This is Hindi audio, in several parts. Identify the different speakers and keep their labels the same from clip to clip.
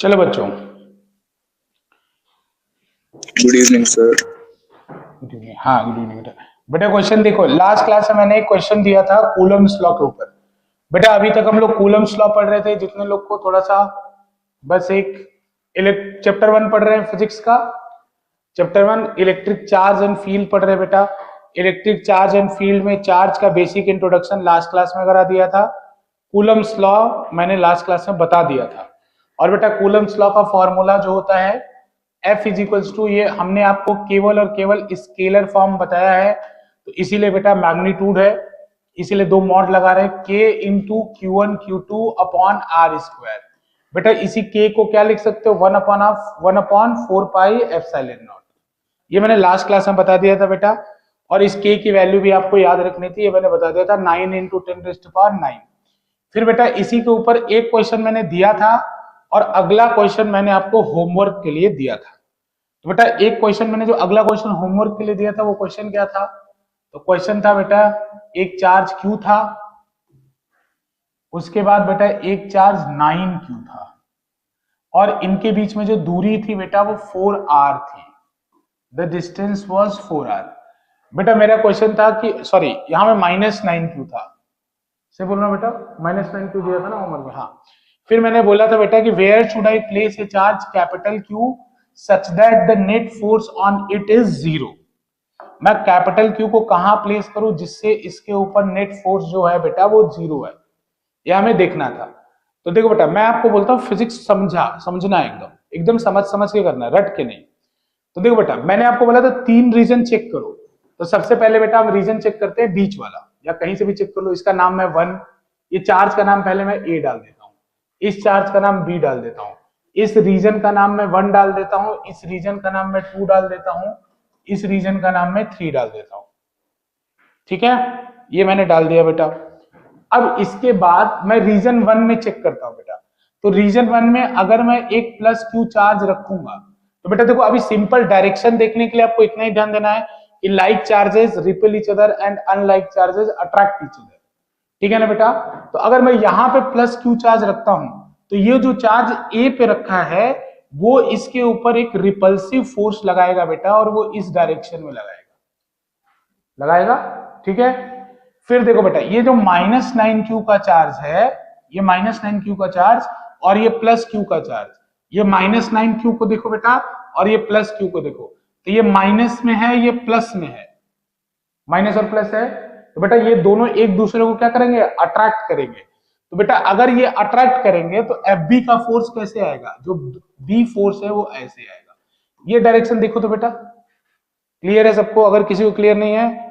Speaker 1: चलो बच्चों,
Speaker 2: good evening sir.
Speaker 1: Good evening. हाँ, गुड इवनिंग बेटा। बेटा क्वेश्चन देखो, लास्ट क्लास में मैंने एक क्वेश्चन दिया था कूलम्स लॉ के ऊपर। बेटा अभी तक हम लोग कूलम्स लॉ पढ़ रहे थे। जितने लोग को थोड़ा सा बस एक चैप्टर 1 पढ़ रहे हैं फिजिक्स का, chapter 1 electric charge and field पढ़ रहे हैं बेटा। इलेक्ट्रिक चार्ज एंड फील्ड में चार्ज का बेसिक इंट्रोडक्शन लास्ट क्लास में करा दिया था। कूलम्स लॉ मैंने लास्ट क्लास में बता दिया था। और बेटा कूलम्स लॉ का फॉर्मूला जो होता है F इज इक्वल्स टू, ये हमने आपको केवल और केवल स्केलर फॉर्म बताया है, तो इसीलिए बेटा मैग्नीट्यूड है, इसीलिए दो मॉड लगा रहे हैं, K into Q1 Q2 upon R square. बेटा इसी K को क्या लिख सकते हो, 1/4 पाई एप्सिलॉन नॉट। ये मैंने लास्ट क्लास में बता दिया था बेटा। और इस K की वैल्यू भी आपको याद रखनी थी, ये मैंने बता दिया था, 9 इंटू 10⁹9। फिर बेटा इसी के ऊपर एक क्वेश्चन मैंने दिया था और अगला क्वेश्चन मैंने आपको होमवर्क के लिए दिया था। तो बेटा एक क्वेश्चन मैंने जो अगला क्वेश्चन होमवर्क के लिए दिया था वो क्वेश्चन क्या था, तो क्वेश्चन था बेटा एक चार्ज Q था, उसके बाद बेटा एक चार्ज 9Q था, और इनके बीच में जो दूरी थी बेटा वो 4R थी। The distance was 4R। बेटा मेरा क्वेश्चन था कि सॉरी, यहां में -9Q था, से बोलना बेटा, -9Q दिया था ना होमवर्क में। हाँ, फिर मैंने बोला था बेटा कि where should I place a charge capital Q such that the net force on it is 0। मैं कैपिटल Q को कहां प्लेस करूं जिससे इसके ऊपर नेट फोर्स जो है बेटा वो 0 है, यह हमें देखना था। तो देखो बेटा मैं आपको बोलता हूं फिजिक्स समझना है, एकदम एकदम समझ समझ के करना है, रट के नहीं। तो देखो बेटा मैंने आपको बोला था 3 रीजन चेक करो। तो सबसे पहले बेटा हम रीजन चेक करते हैं बीच वाला, या कहीं से भी चेक कर लो। इसका नाम मैं 1, ये चार्ज का नाम पहले मैं A डाल देता हूं, इस चार्ज का नाम B डाल देता हूं, इस रीजन का नाम मैं 1 डाल देता हूं, इस रीजन का नाम मैं 2 डाल देता हूं, इस रीजन का नाम मैं 3 डाल देता हूं। ठीक है, ये मैंने डाल दिया बेटा। अब इसके बाद मैं रीजन 1 में चेक करता हूं बेटा। तो रीजन 1 में अगर मैं एक +Q चार्ज रखूंगा, तो बेटा देखो अभी सिंपल डायरेक्शन देखने के लिए आपको इतना ही ध्यान देना है कि like charges repel each other and unlike charges attract each other. ठीक है ना बेटा। तो अगर मैं यहां पे +Q चार्ज रखता हूं, तो ये जो चार्ज A पे रखा है वो इसके ऊपर एक रिपल्सिव फोर्स लगाएगा बेटा, और वो इस डायरेक्शन में लगाएगा। ठीक है, फिर देखो बेटा ये जो -9Q का चार्ज है, ये -9Q का चार्ज और ये +Q का चार्ज, ये -9Q को देखो बेटा और ये +Q को देखो, तो ये माइनस में है, ये प्लस में है, माइनस और प्लस है। तो बेटा ये दोनों एक दूसरे को क्या करेंगे, अट्रैक्ट करेंगे। तो बेटा अगर ये अट्रैक्ट करेंगे तो FB का फोर्स कैसे आएगा, जो B फोर्स है वो ऐसे आएगा। ये डायरेक्शन देखो तो बेटा क्लियर है सबको? अगर किसी को क्लियर नहीं है,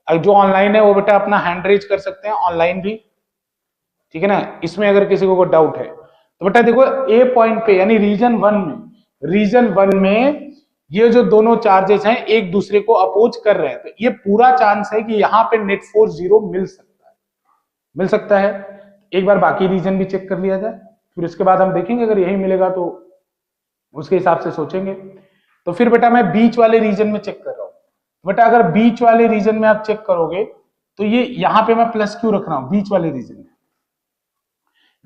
Speaker 1: जो ऑनलाइन है वो बेटा अपना हैंड रेज कर सकते हैं ऑनलाइन भी। ठीक है ना, इसमें अगर किसी को डाउट है तो बेटा देखो ए पॉइंट पे यानी रीजन वन में ये जो दोनों चार्जेस हैं एक दूसरे को अपोज कर रहे हैं, तो ये पूरा चांस है कि यहाँ पे नेट फोर्स 0 मिल सकता है। एक बार बाकी रीजन भी चेक कर लिया जाए, फिर उसके बाद हम देखेंगे अगर यही मिलेगा तो उसके हिसाब से सोचेंगे। तो फिर बेटा मैं बीच वाले रीजन में चेक कर रहा हूं। बेटा अगर बीच वाले रीजन में आप चेक करोगे तो ये यहां पे मैं +Q रख रहा हूं बीच वाले रीजन में।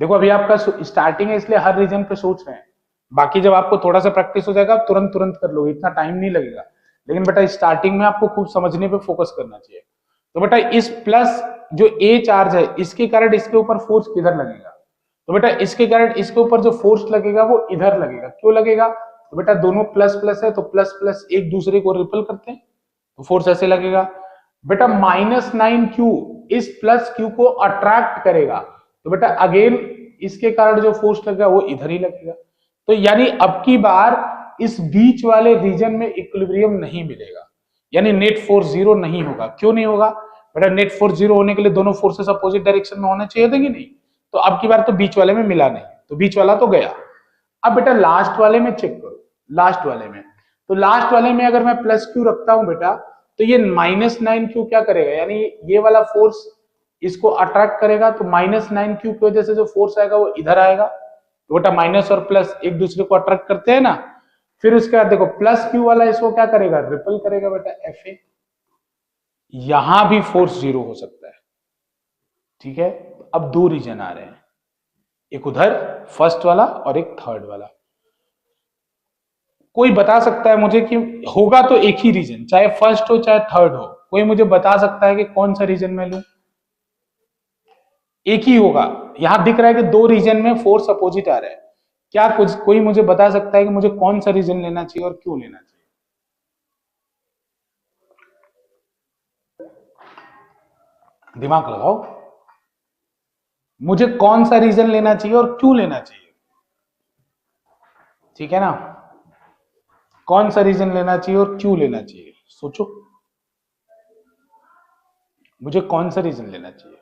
Speaker 1: देखो अभी आपका स्टार्टिंग है इसलिए हर रीजन पे सोच रहे हैं, बाकी जब आपको थोड़ा सा प्रैक्टिस हो जाएगा तुरंत तुरंत कर लोगे, इतना टाइम नहीं लगेगा। लेकिन बेटा स्टार्टिंग में आपको खूब समझने पे फोकस करना चाहिए। तो बेटा इस प्लस जो A चार्ज है इसके कारण इसके ऊपर फोर्स किधर लगेगा, तो बेटा इसके कारण इसके ऊपर जो फोर्स लगेगा वो इधर लगेगा। क्यों लगेगा, तो बेटा दोनों प्लस प्लस है तो प्लस प्लस एक दूसरे को रिपल करते हैं, तो फोर्स ऐसे लगेगा। बेटा -9Q इस +Q को अट्रैक्ट करेगा, तो बेटा अगेन इसके कारण जो फोर्स लगेगा वो इधर ही लगेगा। तो यानी अब की बार इस बीच वाले रीजन में इक्विलिब्रियम नहीं मिलेगा, यानी नेट फोर्स 0 नहीं होगा। क्यों नहीं होगा, बेटा नेट फोर्स 0 होने के लिए दोनों फोर्सेस अपोजिट डायरेक्शन में होने चाहिए थे कि नहीं। तो अब की बार तो बीच वाले में मिला नहीं, तो बीच वाला तो गया। अब बेटा लास्ट वाले में चेक करो, लास्ट वाले में, तो लास्ट वाले में अगर मैं +Q रखता हूं बेटा, तो ये -9Q क्या करेगा, यानी ये वाला फोर्स इसको अट्रैक्ट करेगा, तो -9Q की वजह से जो फोर्स आएगा वो इधर आएगा। तो बेटा माइनस और प्लस एक दूसरे को अट्रैक्ट करते हैं ना। फिर उसके बाद देखो +Q वाला इसको क्या करेगा, रिपल करेगा बेटा FA। यहां भी फोर्स 0 हो सकता है। ठीक है, अब दो रीजन आ रहे हैं, एक उधर फर्स्ट वाला और एक थर्ड वाला। कोई बता सकता है मुझे कि होगा तो एक ही रीजन, चाहे फर्स्ट हो चाहे थर्ड हो, कोई मुझे बता सकता है कि कौन सा रीजन मैं लूं? एक ही होगा। यहां दिख रहा है कि दो रीजन में फोर्स अपोजिट आ रहा है। क्या कुछ कोई मुझे बता सकता है कि मुझे कौन सा रीजन लेना चाहिए और क्यों लेना चाहिए? दिमाग लगाओ, मुझे कौन सा रीजन लेना चाहिए और क्यों लेना चाहिए? ठीक है ना, कौन सा रीजन लेना चाहिए और क्यों लेना चाहिए, सोचो। मुझे कौन सा रीजन लेना चाहिए?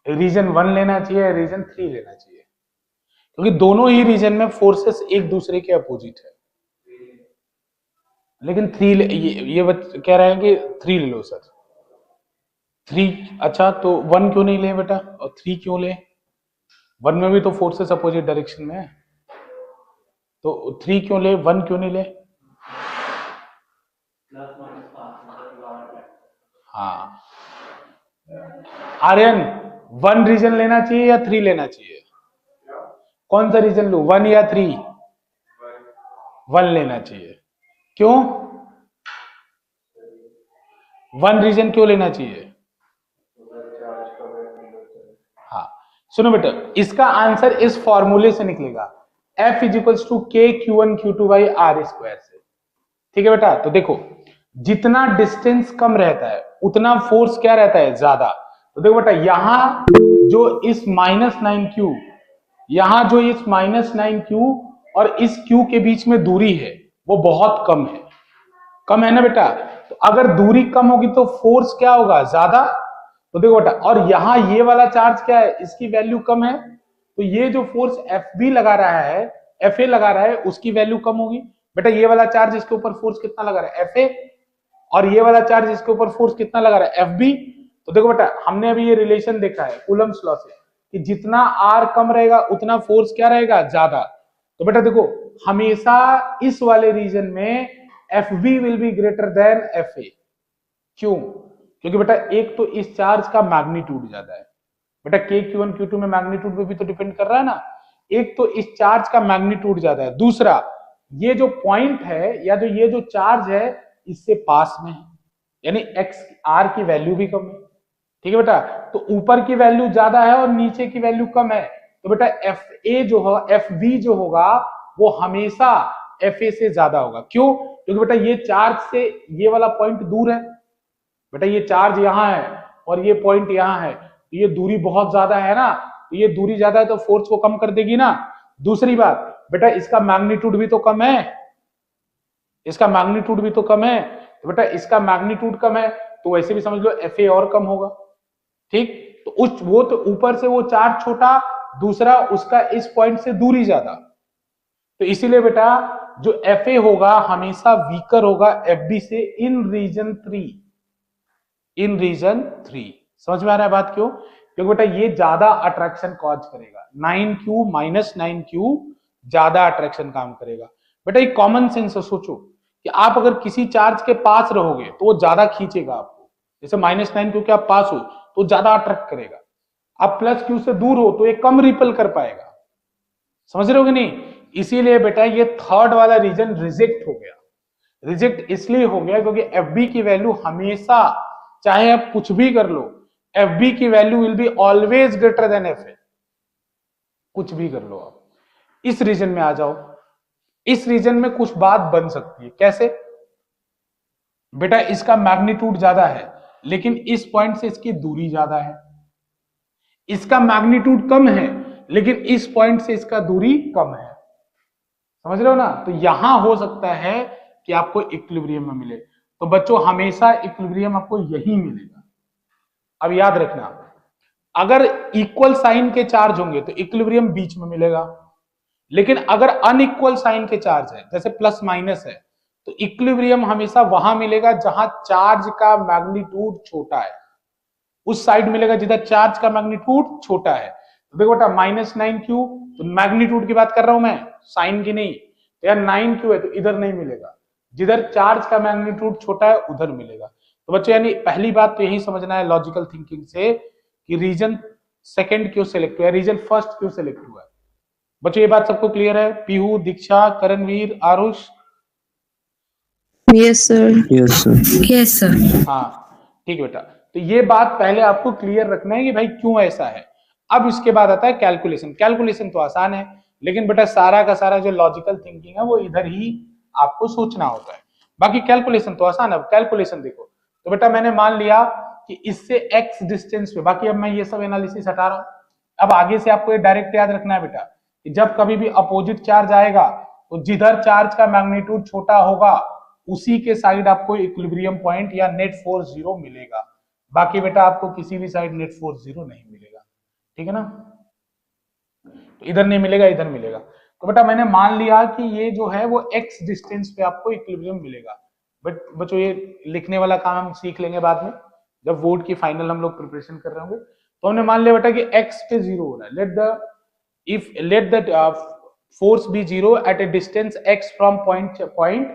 Speaker 1: रीजन 1 लेना चाहिए या रीजन 3 लेना चाहिए? क्योंकि दोनों ही रीजन में फोर्सेस एक दूसरे के अपोजिट है। लेकिन 3 ये कह रहे हैं कि 3 ले लो सर। 3 अच्छा, तो 1 क्यों नहीं ले बेटा और 3 क्यों ले? 1 में भी तो फोर्सेस अपोजिट डायरेक्शन में है, तो 3 क्यों ले, 1 क्यों नहीं ले? हाँ आर्यन, 1 रीजन लेना चाहिए या 3 लेना चाहिए? कौन सा रीजन लू, 1 या 3? 1 लेना चाहिए। क्यों 1 रीजन क्यों लेना चाहिए? हाँ सुनो बेटा, इसका आंसर इस फॉर्मूले से निकलेगा, F इजिकल्स टू के Q1 Q2 by are square से। ठीक है बेटा, तो देखो जितना डिस्टेंस कम रहता है उतना फोर्स क्या रहता है, ज्यादा। तो देखो बेटा, यहां जो इस -9Q, यहां जो इस -9Q और इस Q के बीच में दूरी है वो बहुत कम है, कम है ना बेटा। तो अगर दूरी कम होगी तो फोर्स क्या होगा, ज्यादा। तो देखो बेटा, और यहां ये वाला चार्ज क्या है, इसकी वैल्यू कम है, तो ये जो फोर्स एफ बी लगा रहा है, एफ ए लगा रहा है, उसकी वैल्यू कम होगी। बेटा ये वाला चार्ज इसके ऊपर फोर्स कितना लगा रहा है, एफ ए, और ये वाला चार्ज इसके ऊपर फोर्स कितना लगा रहा है, एफ बी। तो देखो बेटा, हमने अभी ये रिलेशन देखा है कूलम्ब्स लॉ से कि जितना आर कम रहेगा उतना फोर्स क्या रहेगा, ज्यादा। तो बेटा देखो, हमेशा इस वाले रीजन में F B will be greater than F A. क्यों? क्योंकि बेटा एक तो इस चार्ज का मैग्नीट्यूड ज्यादा है, बेटा के Q1 Q2 में मैग्नीट्यूड पे भी तो डिपेंड कर रहा है ना। एक तो इस चार्ज का मैग्नीट्यूड ज्यादा है, दूसरा ये जो पॉइंट है या जो ये जो चार्ज है इससे पास में है, यानी एक्स आर की वैल्यू भी कम है। ठीक है बेटा, तो ऊपर की वैल्यू ज्यादा है और नीचे की वैल्यू कम है, तो बेटा एफ ए जो हो, एफ बी जो होगा वो हमेशा एफ ए से ज्यादा होगा। क्यों? क्योंकि बेटा ये चार्ज से ये वाला पॉइंट दूर है, बेटा ये चार्ज यहां है और ये पॉइंट यहां है, तो ये दूरी बहुत ज्यादा है ना, तो ये दूरी ज्यादा है तो फोर्स को कम कर देगी ना। दूसरी बात बेटा, इसका मैग्नीट्यूड भी तो कम है, इसका मैग्नीट्यूड भी तो कम है, तो बेटा इसका मैग्नीट्यूड कम है तो वैसे भी समझ लो एफ ए और कम होगा। ठीक, तो उस वो तो ऊपर से वो चार्ज छोटा, दूसरा उसका इस पॉइंट से दूरी ज्यादा, तो इसीलिए बेटा जो एफ ए होगा हमेशा वीकर होगा एफ बी से इन रीजन 3, इन रीजन 3। समझ में आ रहा है बात? क्यों? क्योंकि बेटा ये ज्यादा अट्रैक्शन कॉज करेगा, 9Q -9Q ज्यादा अट्रैक्शन काम करेगा। बेटा एक कॉमन सेंस है, सोचो कि आप अगर किसी चार्ज के पास रहोगे तो वो ज्यादा खींचेगा आपको, जैसे -9Q के आप पास हो तो ज्यादा अट्रैक्ट करेगा, आप +Q से दूर हो तो ये कम रिपल कर पाएगा। समझ रहे हो कि नहीं? इसीलिए बेटा ये थर्ड वाला रीजन रिजेक्ट हो गया। रिजेक्ट इसलिए हो गया क्योंकि एफ बी की वैल्यू हमेशा, चाहे आप कुछ भी कर लो, एफ बी की value will be always greater than F ए। कुछ भी कर लो आप, इस रीजन में आ जाओ, इस रीजन में कुछ बात बन सकती है। कैसे? बेटा इसका मैग्नीट्यूड ज्यादा है लेकिन इस पॉइंट से इसकी दूरी ज्यादा है, इसका मैग्नीट्यूड कम है लेकिन इस पॉइंट से इसका दूरी कम है। समझ रहे हो ना? तो यहां हो सकता है कि आपको इक्विलिब्रियम में मिले। तो बच्चों हमेशा इक्विलिब्रियम आपको यही मिलेगा। अब याद रखना, अगर इक्वल साइन के चार्ज होंगे तो इक्विलिब्रियम बीच में मिलेगा, लेकिन अगर अनइक्वल साइन के चार्ज है जैसे प्लस माइनस है तो इक्विलिब्रियम हमेशा वहां मिलेगा जहां चार्ज का मैग्नीट्यूड छोटा है, उस साइड मिलेगा जिधर चार्ज का मैग्नीट्यूड छोटा है। तो देखो बेटा -9Q, तो मैग्नीट्यूड की बात कर रहा हूं मैं, साइन की नहीं। तो यार 9Q है तो इधर नहीं मिलेगा, जिधर चार्ज का मैग्नीट्यूड छोटा है उधर मिलेगा। तो बच्चों यानी पहली बात तो यही समझना है लॉजिकल थिंकिंग से कि रीजन सेकंड क्यों सिलेक्ट हुआ है, रीजन फर्स्ट क्यों सिलेक्ट हुआ है। बच्चों ये बात सबको क्लियर है? Pihu, Diksha, Karanveer, Aarush?
Speaker 3: Yes sir.
Speaker 2: Yes, sir.
Speaker 3: Yes sir.
Speaker 1: हाँ ठीक है बेटा। तो ये बात पहले आपको क्लियर रखना है कि भाई क्यों ऐसा है। अब इसके बाद आता है कैलकुलेशन। कैलकुलेशन तो आसान है, लेकिन बेटा सारा का सारा जो लॉजिकल थिंकिंग है वो इधर ही आपको सोचना होता है। बाकी कैलकुलेशन तो आसान है। अब कैलकुलेशन देखो, तो बेटा मैंने मान लिया कि इससे x डिस्टेंस पे, बाकी अब मैं ये सब एनालिसिस हटा रहा हूं। अब आगे से आपको ये डायरेक्ट याद रखना है बेटा कि जब कभी भी अपोजिट चार्ज आएगा तो जिधर चार्ज का मैग्नीट्यूड छोटा होगा उसी के साइड आपको इक्विलिब्रियम पॉइंट या नेट फोर्स जीरो मिलेगा। बाकी बेटा आपको किसी भी साइड नेट फोर्स जीरो नहीं मिलेगा। ठीक है ना? तो इधर नहीं मिलेगा, इधर मिलेगा। तो बेटा मैंने मान लिया कि ये जो है वो x डिस्टेंस पे आपको इक्विलिब्रियम मिलेगा। बट बच्चों ये लिखने वाला काम हम सीख लेंगे बाद में, जब बोर्ड की फाइनल हम लोग प्रिपरेशन कर रहे होंगे। तो हमने मान लिया बेटा कि x पे जीरो हो रहा है। Let the force be zero at a distance x from point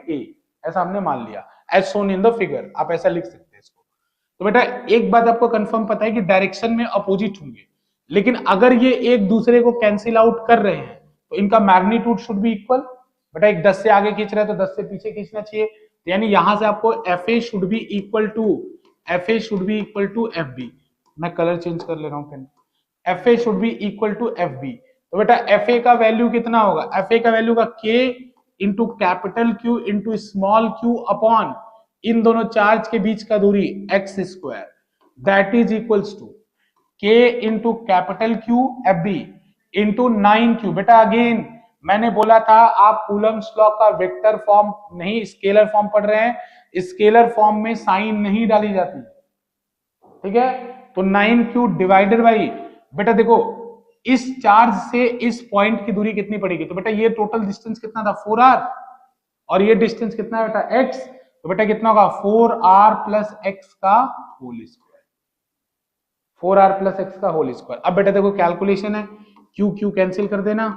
Speaker 1: A, ऐसा हमने मान लिया as shown in the figure. आप ऐसा लिख सकते हैं इसको। तो बेटा एक बात आपको कंफर्म पता है कि डायरेक्शन में अपोजिट होंगे, लेकिन अगर ये एक दूसरे को कैंसिल आउट कर रहे हैं तो इनका मैग्नीट्यूड शुड बी इक्वल। बेटा एक 10 से आगे खींच रहा है तो 10 से पीछे खींचना चाहिए। तो यानी यहां से आपको FA should be equal to FB। मैं कलर चेंज कर ले रहा हूं pen. FA should be equal to FB। तो बेटा FA का वैल्यू कितना होगा? FA का वैल्यू का K into capital Q into small q upon इन दोनों चार्ज के बीच का दूरी x square, that is equals to K into capital Q FB into 9Q। बेटा अगेन मैंने बोला था आप कूलम्स लॉ का वेक्टर फॉर्म नहीं स्केलर फॉर्म पढ़ रहे हैं। स्केलर फॉर्म में साइन नहीं डाली जाती, ठीक है? तो 9Q डिवाइडेड बाई, बेटा देखो इस चार्ज से इस पॉइंट की दूरी कितनी पड़ेगी? तो बेटा ये टोटल डिस्टेंस कितना था? 4r, और ये डिस्टेंस कितना है बेटा? x। तो बेटा कितना होगा? 4r प्लस एक्स का whole square. 4r plus X का होल स्क्वायर। अब बेटा देखो कैलकुलेशन है, q q कैंसिल कर देना,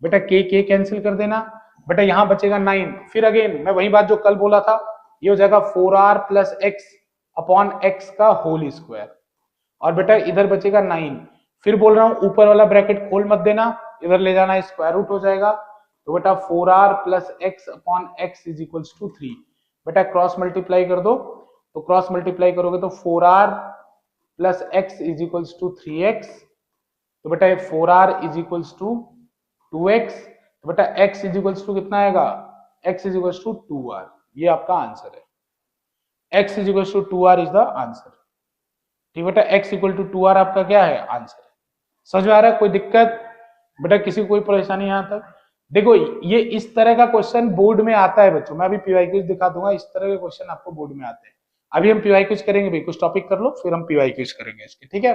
Speaker 1: बेटा k k कैंसिल कर देना, बेटा यहां बचेगा 9। फिर अगेन मैं वही बात जो कल बोला था, ये हो जाएगा 4r plus X upon x का होल स्क्वायर, और बेटा इधर बचेगा 9। फिर बोल रहा हूं ऊपर वाला ब्रैकेट खोल मत देना, इधर ले जाना, स्क्वायर रूट हो जाएगा। तो बेटा 4r plus X upon X is equals to 3। बेटा क्रॉस मल्टीप्लाई कर दो, तो क्रॉस मल्टीप्लाई करोगे तो 4r plus X is equals to 3x। तो बेटा 4r is equals to 2x। तो बेटा x इज इक्वल्स टू कितना आएगा? x is equals to 2r। ये आपका आंसर है। x is equals to 2r is the answer. ठीक बेटा, x इक्वल टू 2r आपका क्या है? आंसर है। समझ में आ रहा है? कोई दिक्कत बेटा? किसी को कोई परेशानी यहां तक? देखो ये इस तरह का क्वेश्चन बोर्ड में आता है बच्चों। मैं अभी पीवाईक्यूज दिखा दूंगा, इस तरह के क्वेश्चन आपको बोर्ड में आते हैं। अभी हम पीवाईक्यूज करेंगे भाई, कुछ टॉपिक कर लो फिर हम पीवाईक्यूज करेंगे इसके। ठीक है,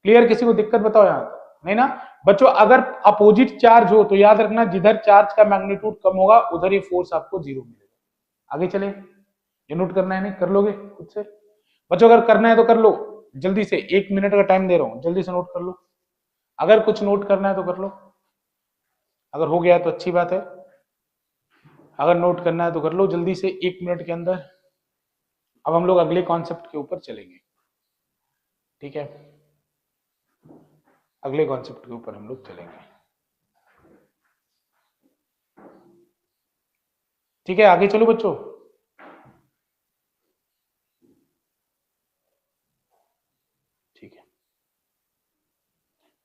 Speaker 1: क्लियर? किसी को दिक्कत बताओ यहाँ तक? नहीं ना बच्चों? अगर अपोजिट चार्ज हो तो याद रखना जिधर चार्ज का मैग्नीट्यूड कम होगा उधर ये फोर्स आपको जीरो मिलेगा। आगे चले, ये नोट करना है नहीं? कर लोगे खुद से बच्चों? अगर करना है तो कर लो जल्दी से, 1 मिनट का टाइम दे रहा हूं, जल्दी से नोट कर लो। अगर कुछ नोट करना है तो कर लो, अगर हो गया तो अच्छी बात है। अगर नोट करना है तो कर लो जल्दी से 1 मिनट के अंदर। अब हम लोग अगले कॉन्सेप्ट के ऊपर चलेंगे। ठीक है, अगले कॉन्सेप्ट के ऊपर हम लोग चलेंगे। ठीक है, आगे चलो बच्चों। ठीक है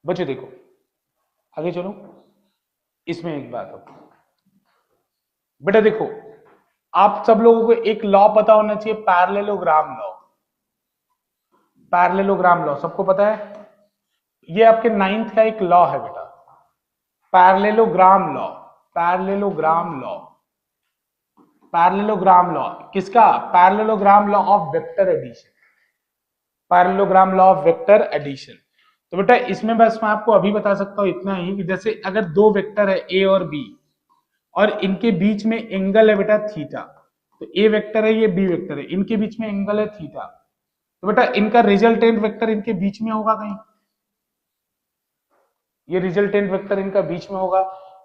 Speaker 1: बच्चों, देखो आगे चलो। इसमें एक बात हो बेटा, देखो आप सब लोगों को एक लॉ पता होना चाहिए, पैरेललोग्राम लॉ। पैरेललोग्राम लॉ सबको पता है? ये आपके 9th का एक लॉ है बेटा, parallelogram law. Parallelogram law, parallelogram law किसका? Parallelogram law of vector addition. Parallelogram law of vector addition. तो बेटा इसमें बस मैं आपको अभी बता सकता हूं इतना ही कि जैसे अगर दो वेक्टर है ए और बी और इनके बीच में एंगल है बेटा थीटा, तो ए वेक्टर है, ये बी वेक्टर है, इनके बीच में एंगल है थीटा, तो बेटा इनका रिजल्टेंट वेक्टर इनके बीच में होगा कहीं, ये रिजल्टेंट वेक्टर इनका बीच में होगा।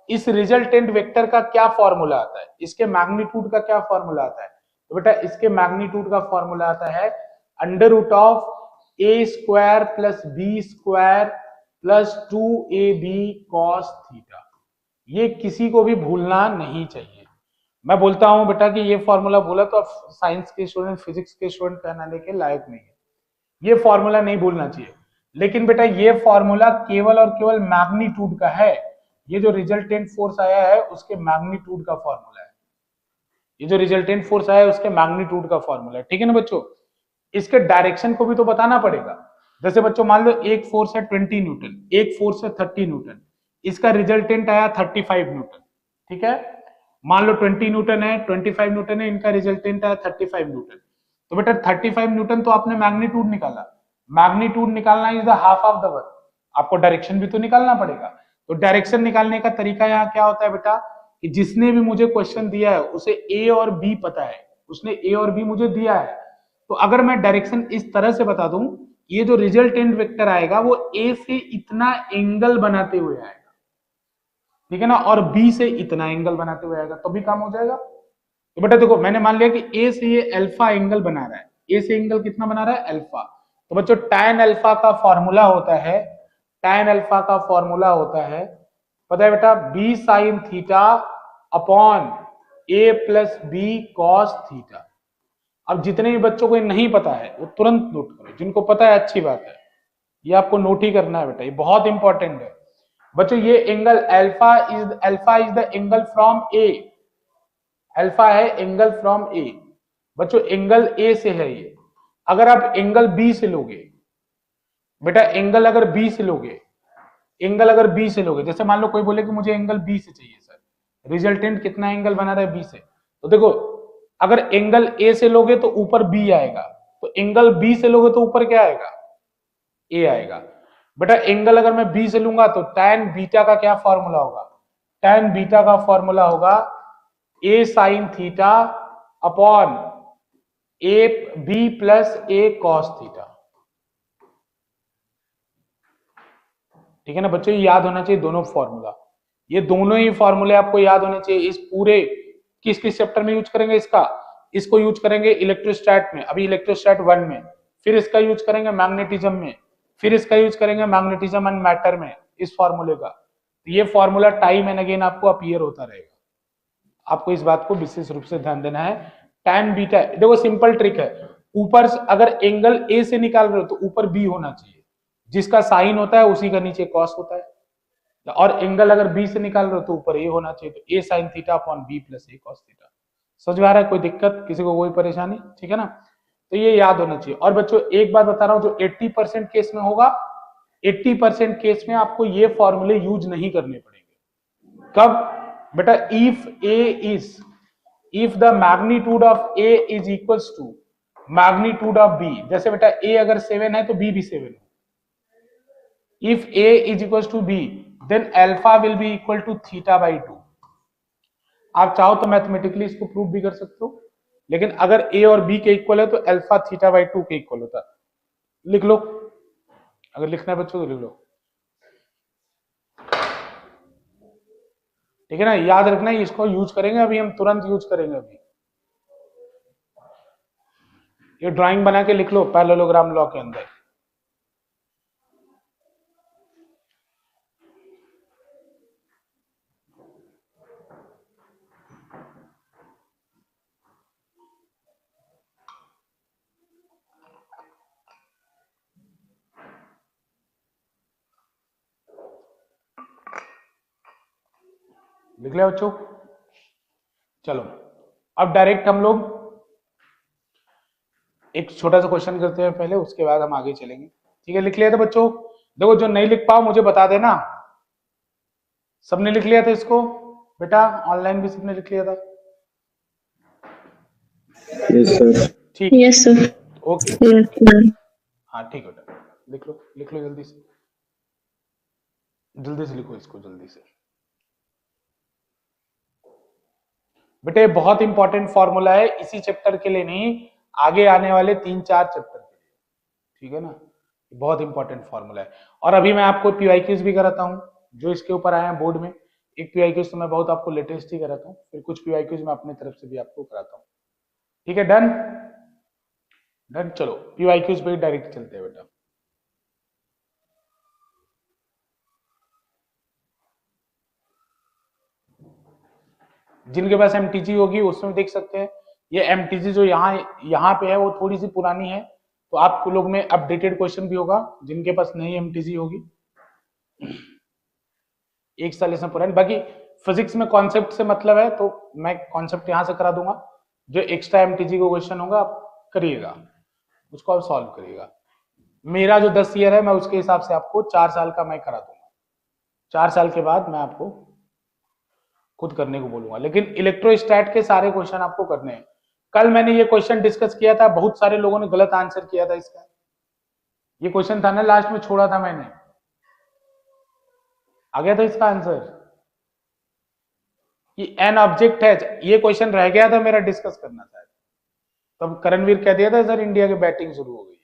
Speaker 1: इस रिजल्टेंट वेक्टर का क्या फॉर्मूला आता है? इसके मैग्नीट्यूड का क्या फॉर्मूला आता है? तो बेटा इसके मैग्नीट्यूड का फॉर्मूला आता है under root of a square plus B square plus 2ab cos theta. ये किसी को भी भूलना नहीं चाहिए। मैं बोलता हूं बेटा कि ये फॉर्मूला बोला तो अब साइंस के स्टूडेंट, फिजिक्स के स्टूडेंट कहलाने के लायक नहीं है। ये फॉर्मूला नहीं भूलना चाहिए। लेकिन बेटा ये फॉर्मूला केवल और केवल मैग्नीट्यूड का है। ये जो रिजल्टेंट फोर्स आया है उसके मैग्नीट्यूड का फॉर्मूला है। ये जो रिजल्टेंट फोर्स आया है उसके मैग्नीट्यूड का फॉर्मूला है। ठीक है ना बच्चों? इसके डायरेक्शन को भी तो बताना पड़ेगा। जैसे बच्चों मान लो एक फोर्स है 20 न्यूटन, एक फोर्स है 30 न्यूटन, इसका रिजल्टेंट आया 35 न्यूटन। ठीक है, मान लो 20 न्यूटन है, 25 न्यूटन है, इनका रिजल्टेंट आया 35 न्यूटन। तो बेटा 35 न्यूटन तो आपने मैग्नीट्यूड निकाला। मैग्नीट्यूड निकालना is the half of the work. आपको डायरेक्शन भी तो निकालना पड़ेगा। तो डायरेक्शन निकालने का तरीका यहाँ क्या होता है बेटा कि जिसने भी मुझे क्वेश्चन दिया है उसे ए और बी पता है, उसने ए और बी मुझे दिया है। तो अगर मैं डायरेक्शन इस तरह से बता दूं, ये जो रिजल्टेंट वेक्टर आएगा वो ए से इतना एंगल बनाते हुए आएगा, ठीक है ना, और बी से इतना एंगल बनाते हुए आएगा, तो भी काम हो जाएगा। तो बेटा देखो मैंने मान लिया कि ए से ये अल्फा एंगल बना रहा है, ए से एंगल कितना बना रहा है, अल्फा। तो बच्चों tan अल्फा का फॉर्मूला होता है, tan अल्फा का फॉर्मूला होता है, पता है बेटा, बी साइन थीटा अपॉन ए प्लस बी कॉस थीटा। अब जितने भी बच्चों को नहीं पता है वो तुरंत नोट करो, जिनको पता है अच्छी बात है, ये आपको नोट ही करना है बेटा, ये बहुत इंपॉर्टेंट है बच्चों। ये angle alpha is the angle from A, alpha है एंगल फ्रॉम ए। बच्चों एंगल ए से है ये। अगर आप एंगल बी से लोगे बेटा, एंगल अगर बी से लोगे, एंगल अगर बी से लोगे, जैसे मान लो कोई बोले कि मुझे एंगल बी से चाहिए सर, रिजल्टेंट कितना एंगल बना रहा है बी से, तो देखो अगर एंगल ए से लोगे तो ऊपर बी आएगा, तो एंगल बी से लोगे तो ऊपर क्या आएगा, ए आएगा। बेटा एंगल अगर मैं बी से लूंगा तो tan बीटा का क्या फॉर्मूला होगा, tan बीटा का फॉर्मूला होगा A sine theta upon A B plus A cos theta. ठीक है ना बच्चों, ये याद होना चाहिए दोनों फॉर्मूला, ये दोनों ही फॉर्मूले आपको याद होने चाहिए। इस पूरे किस किस चैप्टर में यूज करेंगे इसका, इसको यूज करेंगे इलेक्ट्रोस्टैट में, अभी इलेक्ट्रोस्टैट 1 में, फिर इसका यूज करेंगे मैग्नेटिज्म में, फिर इसका यूज करेंगे मैग्नेटिज्म एंड मैटर में, इस फॉर्मूले का। तो ये फॉर्मूला टाइम एंड अगेन आपको अपीयर होता रहेगा, आपको इस बात को विशेष रूप से ध्यान देना है। tan बीटा, देखो सिंपल ट्रिक है, ऊपर अगर एंगल ए से निकाल रहे हो तो ऊपर बी होना चाहिए, जिसका साइन होता है उसी का नीचे कॉस होता है, और एंगल अगर बी से निकाल रहे हो तो ऊपर ए होना चाहिए, तो A sine theta upon B plus A cos theta. समझ में आ रहा है, कोई दिक्कत, किसी को कोई परेशानी, ठीक है ना? तो ये याद होना चाहिए। और बच्चों एक बात बता रहा हूं, जो 80% केस में होगा, 80% केस में आपको ये फॉर्मूले यूज नहीं करने पड़ेंगे। कब बेटा, if the magnitude of a is equals to magnitude of b, जैसे बेटा ए अगर 7 है तो बी भी 7 है, if a is equals to b then alpha will be equal to theta by 2। आप चाहो तो मैथमेटिकली इसको प्रूव भी कर सकते हो, लेकिन अगर a और b के इक्वल है तो अल्फा थीटा बाई 2 के इक्वल होता है। लिख लो, अगर लिखना है बच्चों तो लिख लो, ठीक है ना, याद रखना है, इसको यूज करेंगे अभी, हम तुरंत यूज करेंगे अभी। ये ड्राइंग बना के लिख लो पैरेललोग्राम लॉ के अंदर। लिख लिया बच्चों? चलो अब डायरेक्ट हम लोग एक छोटा सा क्वेश्चन करते हैं पहले, उसके बाद हम आगे चलेंगे। ठीक है, लिख लिया था बच्चों? देखो जो नहीं लिख पाओ मुझे बता देना। सबने लिख लिया था इसको बेटा? ऑनलाइन भी सबने लिख लिया था?
Speaker 2: Yes sir.
Speaker 1: ठीक,
Speaker 3: यस सर।
Speaker 1: ओके, हाँ ठीक है बेटा, लिख लो जल्दी से, जल्दी से लिखो इसको, जल्दी से। बेटे बहुत इंपॉर्टेंट फॉर्मूला है, इसी चैप्टर के लिए नहीं, आगे आने वाले 3-4 चैप्टर के लिए, ठीक है ना, बहुत इंपॉर्टेंट फॉर्मूला है। और अभी मैं आपको पीवाईक्यूज भी कराता हूँ जो इसके ऊपर आए हैं बोर्ड में। एक पीवाईक्यूज तो मैं बहुत आपको लेटेस्ट ही कराता हूँ, फिर कुछ पीवाईक्यूज मैं अपनी तरफ से भी आपको कराता हूँ। ठीक है, डन डन। चलो पीवाईक्यूज पे डायरेक्ट चलते हैं बेटा। जिनके पास एमटीजी होगी उसमें देख सकते हैं। ये एमटीजी जो यहाँ पे है वो थोड़ी सी पुरानी है, तो आपको लोग में अपडेटेड क्वेश्चन भी होगा। जिनके पास नई एमटीजी होगी, 1 साल इसमें पुरानी। बाकी फिजिक्स में कॉन्सेप्ट से मतलब है, तो मैं कॉन्सेप्ट यहाँ से करा दूंगा। जो एक्स्ट्रा एमटीजी का क्वेश्चन होगा आप करिएगा, उसको आप सॉल्व करिएगा। मेरा जो 10 ईयर है मैं उसके हिसाब से आपको 4 साल का मैं करा दूंगा। 4 साल के बाद मैं आपको खुद करने को बोलूंगा, लेकिन इलेक्ट्रोस्टैट के सारे क्वेश्चन आपको करने हैं। कल मैंने ये क्वेश्चन डिस्कस किया था, बहुत सारे लोगों ने गलत आंसर किया था इसका। ये क्वेश्चन था ना, लास्ट में छोड़ा था मैंने, आ गया था इसका आंसर कि एन ऑब्जेक्ट है। ये क्वेश्चन रह गया था मेरा डिस्कस करना था, तब करणवीर कह दिया था सर इंडिया की बैटिंग शुरू हो गई है।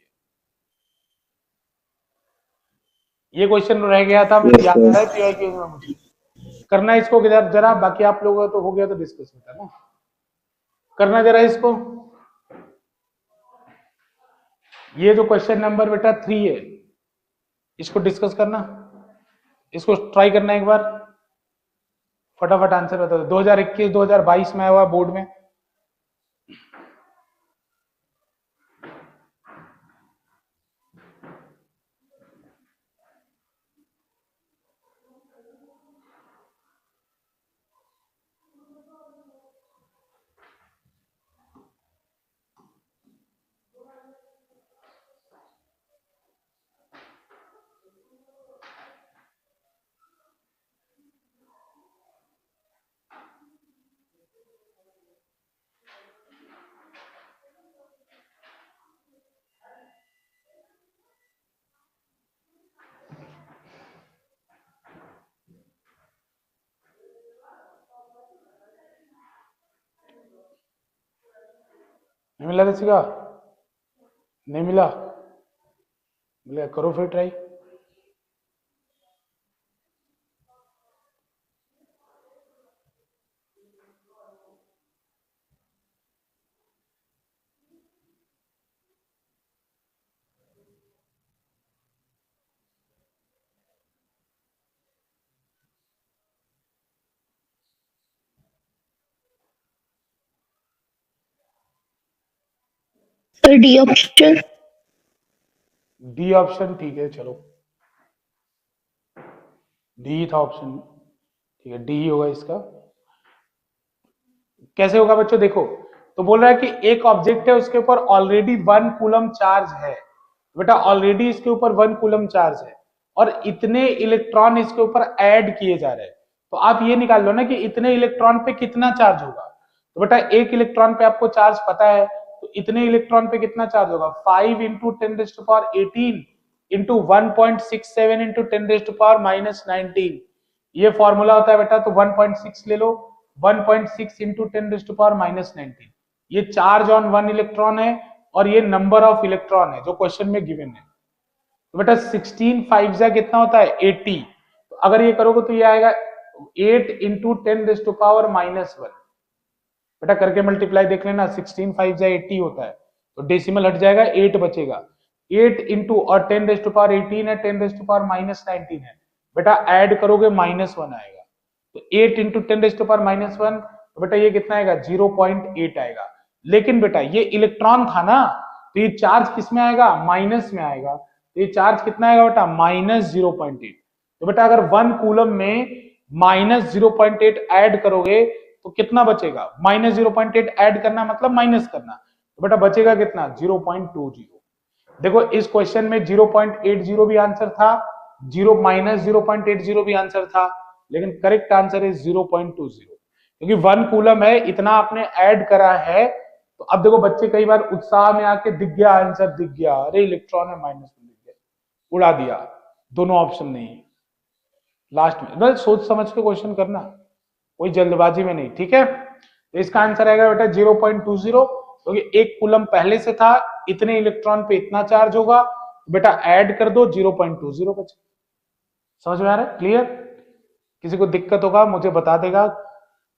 Speaker 1: ये क्वेश्चन रह गया था, मुझे याद आ रहा है में मुझे करना है इसको जरा। बाकी आप लोगों का तो हो गया, तो डिस्कस होता है ना, करना जरा इसको। ये जो क्वेश्चन नंबर बेटा 3 है, इसको डिस्कस करना, इसको ट्राई करना एक बार, फटाफट आंसर बता दो। 2021 2022 में आया हुआ बोर्ड में। नहीं मिला रसिका? नहीं मिला? मिला करो फिर try.
Speaker 3: Sir D option.
Speaker 1: D option ठीक है, चलो डी था ऑप्शन, ठीक है डी होगा इसका। कैसे होगा बच्चों देखो, तो बोल रहा है कि एक ऑब्जेक्ट है, उसके ऊपर ऑलरेडी 1 कूलम चार्ज है। बेटा ऑलरेडी इसके ऊपर 1 कूलम चार्ज है और इतने इलेक्ट्रॉन इसके ऊपर ऐड किए जा रहे हैं। तो आप ये निकाल लो ना कि इतने इलेक्ट्रॉन पे कितना चार्ज होगा। तो बेटा एक इलेक्ट्रॉन पे आपको चार्ज पता है, तो इतने इलेक्ट्रॉन पे कितना चार्ज होगा? 5 इंटू 10⁻18 इंटू 1.67 इंटू 10⁻−19। ये फॉर्मूला होता है बेटा, तो 1.6 ले लो, 1.6 इंटू 10⁻−19। ये चार्ज ऑन 1 इलेक्ट्रॉन है और ये नंबर ऑफ इलेक्ट्रॉन है जो क्वेश्चन में गिवन है। तो बेटा 16 5 जा कितना होता है? 80। तो अगर ये करोगे तो ये आएगा 8 इंटू 10⁻−1। बेटा करके मल्टीप्लाई देख लेना, 16 5 जा 80 होता है, तो डेसिमल हट जाएगा, 8 बचेगा। 8 इंटू और 10⁻18 है, 10⁻−19 है, बेटा ऐड करोगे -1 आएगा। तो 8 इंटू 10⁻−1, तो बेटा ये कितना आएगा? 0.8 आएगा। लेकिन बेटा ये इलेक्ट्रॉन था ना, तो ये चार्ज किस में आएगा? माइनस में आएगा। तो ये चार्ज कितना आएगा बेटा? -0.8। तो बेटा अगर 1 कूलम में -0.8 ऐड करोगे तो कितना बचेगा? -0.8 ऐड करना मतलब माइनस करना, तो बेटा बचेगा कितना? 0.20। देखो इस क्वेश्चन में 0.80 भी आंसर था, -0.80 भी आंसर था, लेकिन करेक्ट आंसर है 0.20, क्योंकि 1 कूलम है, इतना आपने ऐड करा है। तो अब देखो बच्चे कई बार उत्साह में आके दिख गया आंसर, दिख गया, अरे इलेक्ट्रॉन है -1 दिख गया, उड़ा दिया, दोनों ऑप्शन नहीं है। लास्ट में बस सोच समझ के क्वेश्चन करना, कोई जल्दबाजी में नहीं, ठीक है। तो इसका आंसर आएगा बेटा 0.20, क्योंकि एक कूलम पहले से था, इतने इलेक्ट्रॉन पे इतना चार्ज होगा, बेटा ऐड कर दो, 0.20 बचे। समझ में आ रहा है? क्लियर? किसी को दिक्कत होगा मुझे बता देगा,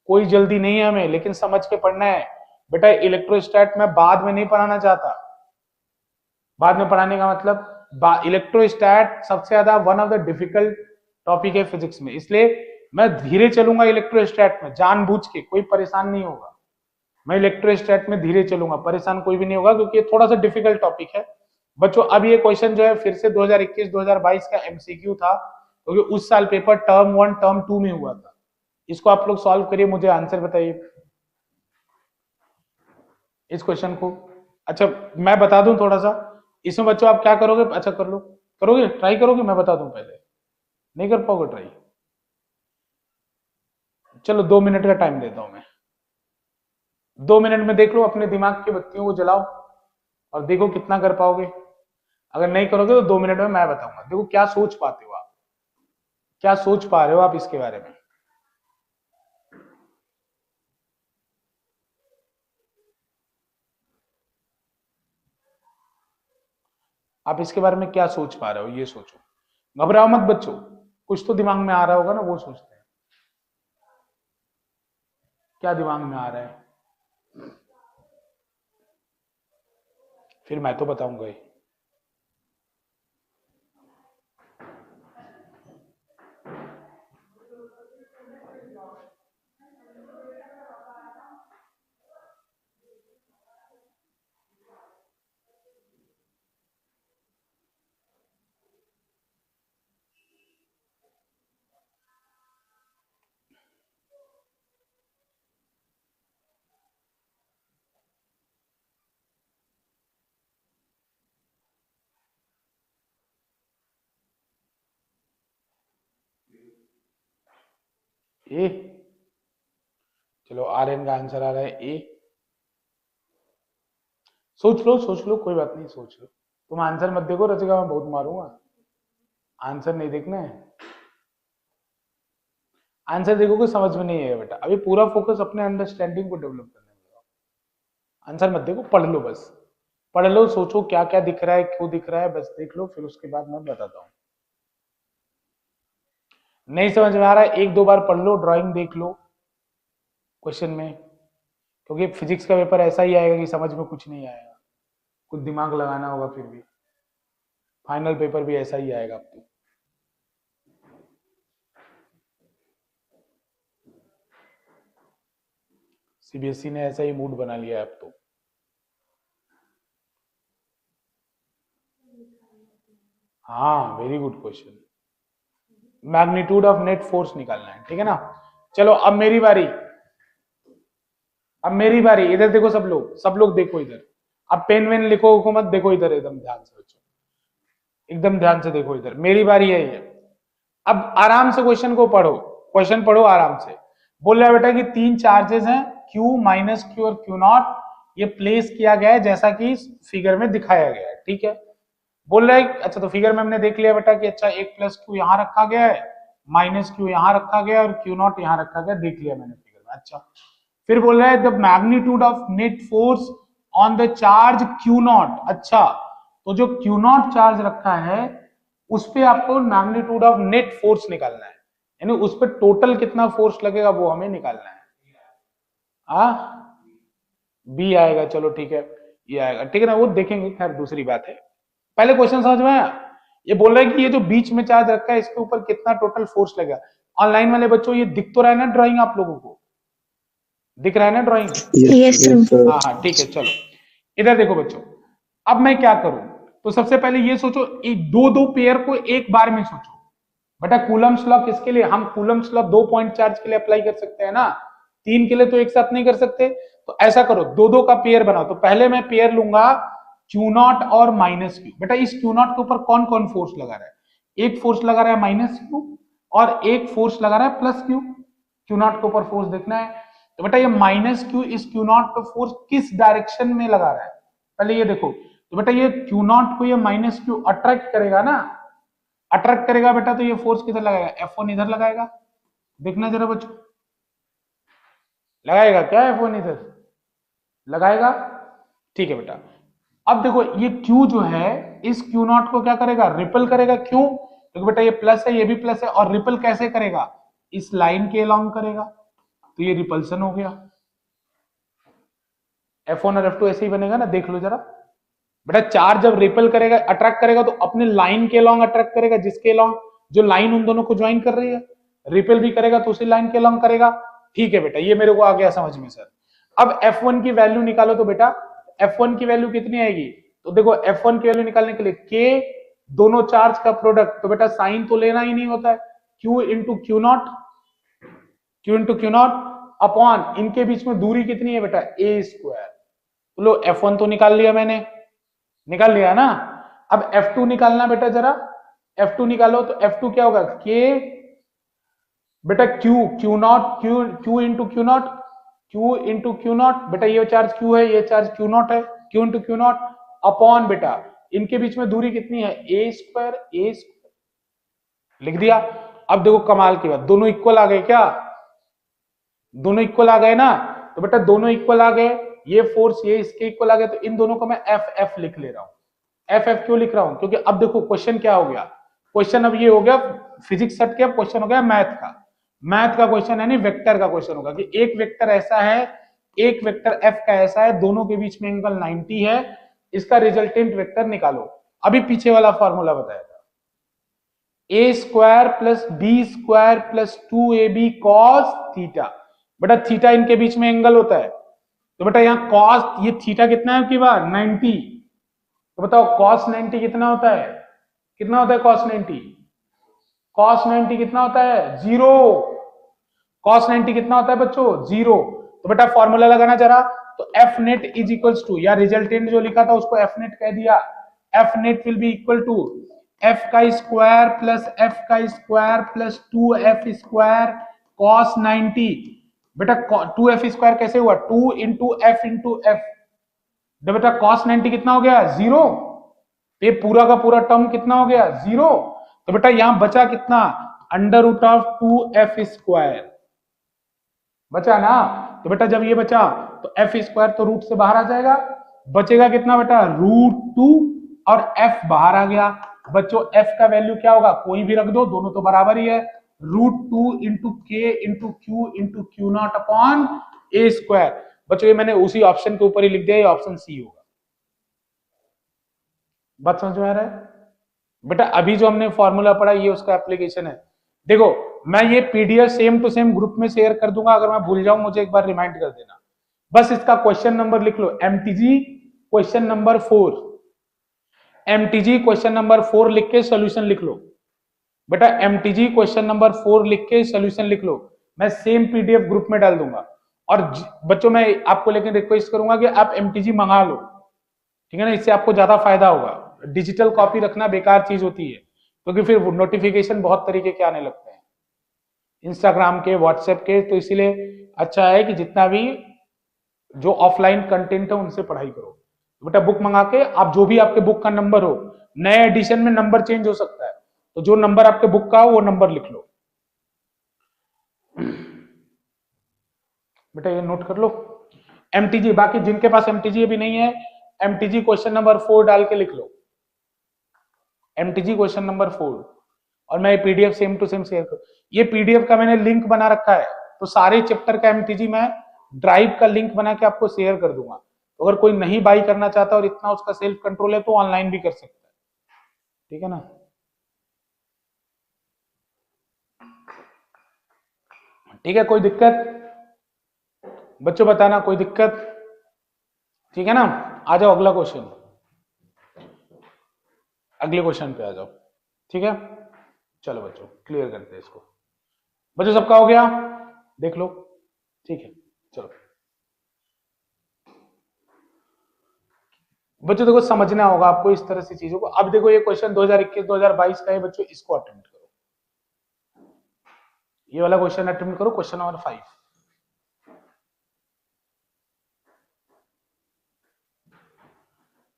Speaker 1: कोई जल्दी नहीं है हमें, लेकिन समझ के पढ़ना है बेटा। इलेक्ट्रोस्टैट मैं बाद में नहीं पढ़ाना चाहता। बाद में पढ़ाने का मतलब, इलेक्ट्रोस्टैट सबसे ज्यादा one of the difficult topic है फिजिक्स में, इसलिए मैं धीरे चलूंगा इलेक्ट्रोस्टैट में, जानबूझ के, कोई परेशान नहीं होगा। मैं इलेक्ट्रोस्टैट में धीरे चलूंगा, परेशान कोई भी नहीं होगा, क्योंकि ये थोड़ा सा डिफिकल्ट टॉपिक है बच्चों। अब ये क्वेश्चन जो है फिर से 2021-2022 का एमसीक्यू था, क्योंकि उस साल पेपर टर्म 1 टर्म 2 में हुआ था। इसको आप लोग सॉल्व करिए, मुझे आंसर बताइए इस क्वेश्चन को। अच्छा मैं बता दूं थोड़ा सा इसमें बच्चों, आप क्या करोगे? अच्छा कर लो, करोगे, ट्राई करोगे? मैं बता दूं पहले, नहीं कर पाओगे ट्राई? चलो 2 मिनट का टाइम देता हूं मैं। 2 मिनट में देख लो, अपने दिमाग की बत्तियों को जलाओ और देखो कितना कर पाओगे। अगर नहीं करोगे तो 2 मिनट में मैं बताऊंगा। देखो क्या सोच पाते हो आप, क्या सोच पा रहे हो आप इसके बारे में। आप इसके बारे में क्या सोच पा रहे हो, ये सोचो। घबराओ मत बच्चों, कुछ तो दिमाग में आ रहा होगा ना, वो सोचते हैं। क्या दिमाग में आ रहा है? फिर मैं तो बताऊंगा ही। ए, चलो आर एन का आंसर आ रहा है ए। सोच लो सोच लो, कोई बात नहीं, सोच लो। तुम आंसर मत देखो, रचेगा मैं बहुत मारूंगा। आंसर नहीं देखना है, आंसर देखोगे समझ में नहीं आएगा बेटा। अभी पूरा फोकस अपने अंडरस्टैंडिंग को डेवलप करने में लगाओ। आंसर मत देखो, पढ़ लो बस, पढ़ लो, सोचो क्या क्या दिख रहा है, क्यों दिख रहा है, बस देख लो, फिर उसके बाद मैं बताता हूँ। नहीं समझ में आ रहा है, एक दो बार पढ़ लो, ड्राइंग देख लो क्वेश्चन में, क्योंकि फिजिक्स का पेपर ऐसा ही आएगा कि समझ में कुछ नहीं आएगा, कुछ दिमाग लगाना होगा। फिर भी फाइनल पेपर भी ऐसा ही आएगा अब तो। सीबीएसई ने ऐसा ही मूड बना लिया है अब तो। हाँ very good question, magnitude of net force निकालना है, ठीक है ना। चलो अब मेरी बारी, अब मेरी बारी। इधर देखो सब लोग, सब लोग देखो इधर। अब पेन वेन लिखो को मत, देखो इधर एकदम ध्यान से बच्चों, एकदम ध्यान से देखो इधर, मेरी बारी है ये। अब आराम से क्वेश्चन को पढ़ो, क्वेश्चन पढ़ो आराम से। बोल रहा है बेटा कि 3 चार्जेस हैं, Q माइनस क्यू और क्यू नॉट, ये प्लेस किया गया है जैसा कि फिगर में दिखाया गया है, ठीक है। बोल रहा है अच्छा, तो फिगर में हमने देख लिया बेटा कि अच्छा एक प्लस क्यू यहां रखा गया है, माइनस क्यू यहां रखा गया और क्यू नॉट यहां रखा गया, देख लिया मैंने फिगर में। अच्छा फिर बोल रहा है the magnitude of net force on the charge Q not. अच्छा तो जो क्यू नॉट चार्ज रखा है उस पे आपको मैग्नीट्यूड ऑफ नेट फोर्स निकालना है, यानी उस पर टोटल कितना फोर्स लगेगा वो हमें निकालना है। आ बी आएगा, चलो ठीक है, ये आएगा, ठीक है ना, वो देखेंगे, खैर दूसरी बात है। पहले क्वेश्चन समझ में आया? ये बोल रहा है कि ये जो बीच में चार्ज रखा है इसके ऊपर कितना टोटल फोर्स लगेगा। ऑनलाइन वाले बच्चों ये दिख तो रहा है ना ड्राइंग, आप लोगों को दिख रहा है ना ड्राइंग?
Speaker 2: Yes, sir.
Speaker 1: हाँ हाँ ठीक है, चलो इधर देखो बच्चों। अब मैं क्या करूं, तो सबसे पहले ये सोचो, दो दो पेयर को एक बार में सोचो। बेटा कूलम्स लॉ किसके लिए, हम कूलम्स लॉ 2 पॉइंट चार्ज के लिए अप्लाई कर सकते हैं ना, 3 के लिए तो एक साथ नहीं कर सकते। तो ऐसा करो, दो दो का पेयर बनाओ। तो पहले मैं पेयर लूंगा क्यू नॉट और माइनस क्यू। बेटा इस क्यू नॉट के ऊपर कौन कौन फोर्स लगा रहा है? एक फोर्स लगा रहा है माइनस क्यू और एक फोर्स लगा रहा है प्लस क्यू। क्यू नॉट के ऊपर फोर्स देखना है। तो बेटा ये माइनस क्यू इस क्यू नॉट पे फोर्स किस डायरेक्शन में लगा रहा है, पहले ये देखो। तो बेटा ये क्यू नॉट को ये माइनस क्यू अट्रैक्ट करेगा ना, अट्रैक्ट करेगा बेटा, तो ये फोर्स किधर लगाएगा? F1 इधर लगाएगा, देखना जरा बच्चों, लगाएगा क्या F1 इधर? लगाएगा, ठीक है बेटा। अब देखो ये Q जो है इस Q नॉट को क्या करेगा? रिपल करेगा। क्यों? क्योंकि बेटा ये प्लस है, ये भी प्लस है, और रिपल कैसे करेगा? इस लाइन के अलोंग करेगा, तो ये रिपल्सन हो गया। F1 और F2 ऐसे ही बनेगा ना, देख लो जरा बेटा। चार्ज जब रिपल करेगा, अट्रैक्ट करेगा, तो अपने लाइन के अलोंग अट्रैक्ट करेगा, जिसके अलोंग जो लाइन उन दोनों को ज्वाइन कर रही है। रिपेल भी करेगा तो उसी लाइन के लॉन्ग करेगा। ठीक है बेटा, ये मेरे को आ गया समझ में सर। अब F1 की वैल्यू निकालो तो बेटा F1 की वैल्यू कितनी आएगी? तो देखो F1 की वैल्यू निकालने के लिए K दोनों चार्ज का प्रोडक्ट, तो बेटा साइन तो लेना ही नहीं होता है, Q into Q not, Q into Q not upon इनके बीच में दूरी कितनी है बेटा a स्क्वायर। तो लो F1 तो निकाल लिया मैंने, निकाल लिया ना। अब F2 निकालना बेटा जरा, F2 निकालो तो F2 क्या होगा K बेटा Q not, Q into Q not, Q into Q not, बेटा ये चार्ज क्यू है, ये चार्ज क्यू नॉट है, Q into Q not upon बेटा इनके बीच में दूरी कितनी है ए स्क्वायर, लिख दिया। अब देखो कमाल की बात, दोनों इक्वल आ गए क्या? दोनों इक्वल आ गए ना, तो बेटा दोनों इक्वल आ गए, ये फोर्स ये इसके इक्वल आ गए, तो इन दोनों को मैं एफ एफ लिख ले रहा हूं। एफ एफ क्यों लिख रहा हूं? क्योंकि अब देखो क्वेश्चन क्या हो गया, क्वेश्चन अब ये हो गया फिजिक्स सट के, क्वेश्चन हो गया मैथ का। मैथ का क्वेश्चन है नहीं, वेक्टर का क्वेश्चन होगा कि एक वेक्टर ऐसा है, एक वेक्टर एफ का ऐसा है, दोनों के बीच में एंगल 90 है, इसका रिजल्टेंट वेक्टर निकालो। अभी पीछे वाला फॉर्मूला बताया था, A square plus B square plus 2ab cos theta. बेटा थीटा इनके बीच में एंगल होता है, तो बेटा यहाँ कॉस, ये थीटा कितना है आपकी बार 90, तो बताओ कॉस 90 कितना होता है? कितना होता है कॉस 90? कॉस 90 कितना होता है? जीरो। कॉस 90 कितना होता है बच्चों? जीरो। तो बेटा फॉर्मूला लगाना जरा, तो F net is equals to, या रिजल्टेंट जो लिखा था उसको एफ नेट कह दिया, F net will be equal to F का square plus 2f square cos 90। बेटा 2f स्क्वायर कैसे हुआ? 2 इंटू एफ इंटू एफ, बेटा कॉस 90 कितना हो गया? जीरो। ये पूरा का पूरा टर्म कितना हो गया? जीरो। तो बेटा यहां बचा कितना? Under root of 2f square बचा ना। तो बेटा जब ये बचा तो एफ स्क्वायर तो रूट से बाहर आ जाएगा, बचेगा कितना बेटा? √2, और एफ बाहर आ गया। बच्चों एफ का वैल्यू क्या होगा? कोई भी रख दो, दोनों तो बराबर ही है, √2 इंटू के into Q not upon A square. बच्चों ये मैंने उसी ऑप्शन के ऊपर ही लिख दिया, ये ऑप्शन सी होगा। बात समझ में आ रहा है? बेटा अभी जो हमने फॉर्मूला पढ़ा ये उसका एप्लीकेशन है। देखो मैं ये PDF same to same group में शेयर कर दूंगा, अगर मैं भूल जाऊं मुझे एक बार रिमाइंड कर देना। बस इसका क्वेश्चन नंबर लिख लो, MTG question number 4, MTG question number 4 लिख के सोल्यूशन लिख लो। बेटा एमटीजी क्वेश्चन नंबर 4 लिख के सोल्यूशन लिख लो, मैं सेम पीडीएफ ग्रुप में डाल दूंगा। और बच्चों मैं आपको लेकिन रिक्वेस्ट करूंगा कि आप एमटीजी मंगा लो, ठीक है ना, इससे आपको ज्यादा फायदा होगा। डिजिटल कॉपी रखना बेकार चीज होती है, क्योंकि फिर नोटिफिकेशन बहुत तरीके के आने लगते हैं, इंस्टाग्राम के, व्हाट्सएप के, तो इसीलिए अच्छा है कि जितना भी जो ऑफलाइन कंटेंट है उनसे पढ़ाई करो। तो बेटा बुक मंगा के आप, जो भी आपके बुक का नंबर हो, नए एडिशन में नंबर चेंज हो सकता है, तो जो नंबर आपके बुक का हो वो नंबर लिख लो। बेटा ये नोट कर लो एमटीजी। बाकी जिनके पास एमटीजी अभी नहीं है, एमटीजी क्वेश्चन नंबर 4 डाल के लिख लो, एमटीजी क्वेश्चन नंबर 4। और मैं ये PDF same to same share करूँ, ये पीडीएफ का मैंने लिंक बना रखा है, तो सारे चैप्टर का एमटीजी मैं ड्राइव का लिंक बना के आपको शेयर कर दूंगा। तो अगर कोई नहीं बाई करना चाहता और इतना उसका सेल्फ कंट्रोल है तो ऑनलाइन भी कर सकता है, ठीक है ना। ठीक है, कोई दिक्कत बच्चों बताना, कोई दिक्कत? ठीक है ना, आ जाओ अगला क्वेश्चन, अगले क्वेश्चन पे आ जाओ। ठीक है, चलो बच्चों क्लियर करते हैं इसको। बच्चों सबका हो गया, देख लो, ठीक है चलो। बच्चों देखो समझना होगा आपको इस तरह से चीजों को। अब देखो ये क्वेश्चन 2021-2022 का है बच्चों, इसको अटेम्प्ट करो, ये वाला क्वेश्चन अटेम्प्ट करो, क्वेश्चन नंबर 5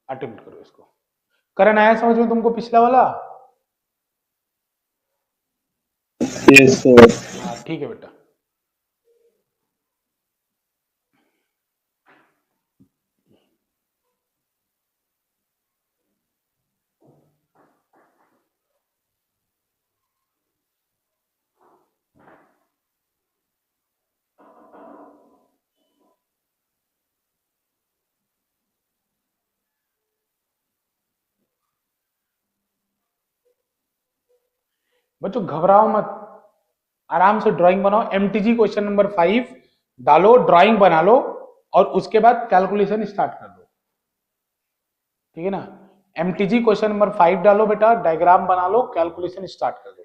Speaker 1: अटेम्प्ट करो इसको। करन आया समझ में तुमको पिछला वाला?
Speaker 2: Yes sir.
Speaker 1: हाँ ठीक है बेटा। बच्चों घबराओ मत, आराम से ड्राइंग बनाओ, एमटीजी क्वेश्चन नंबर 5 डालो, ड्राइंग बना लो और उसके बाद कैलकुलेशन स्टार्ट कर दो, ठीक है ना। एमटीजी क्वेश्चन नंबर 5 डालो बेटा, डायग्राम बना लो, कैलकुलेशन स्टार्ट कर दो।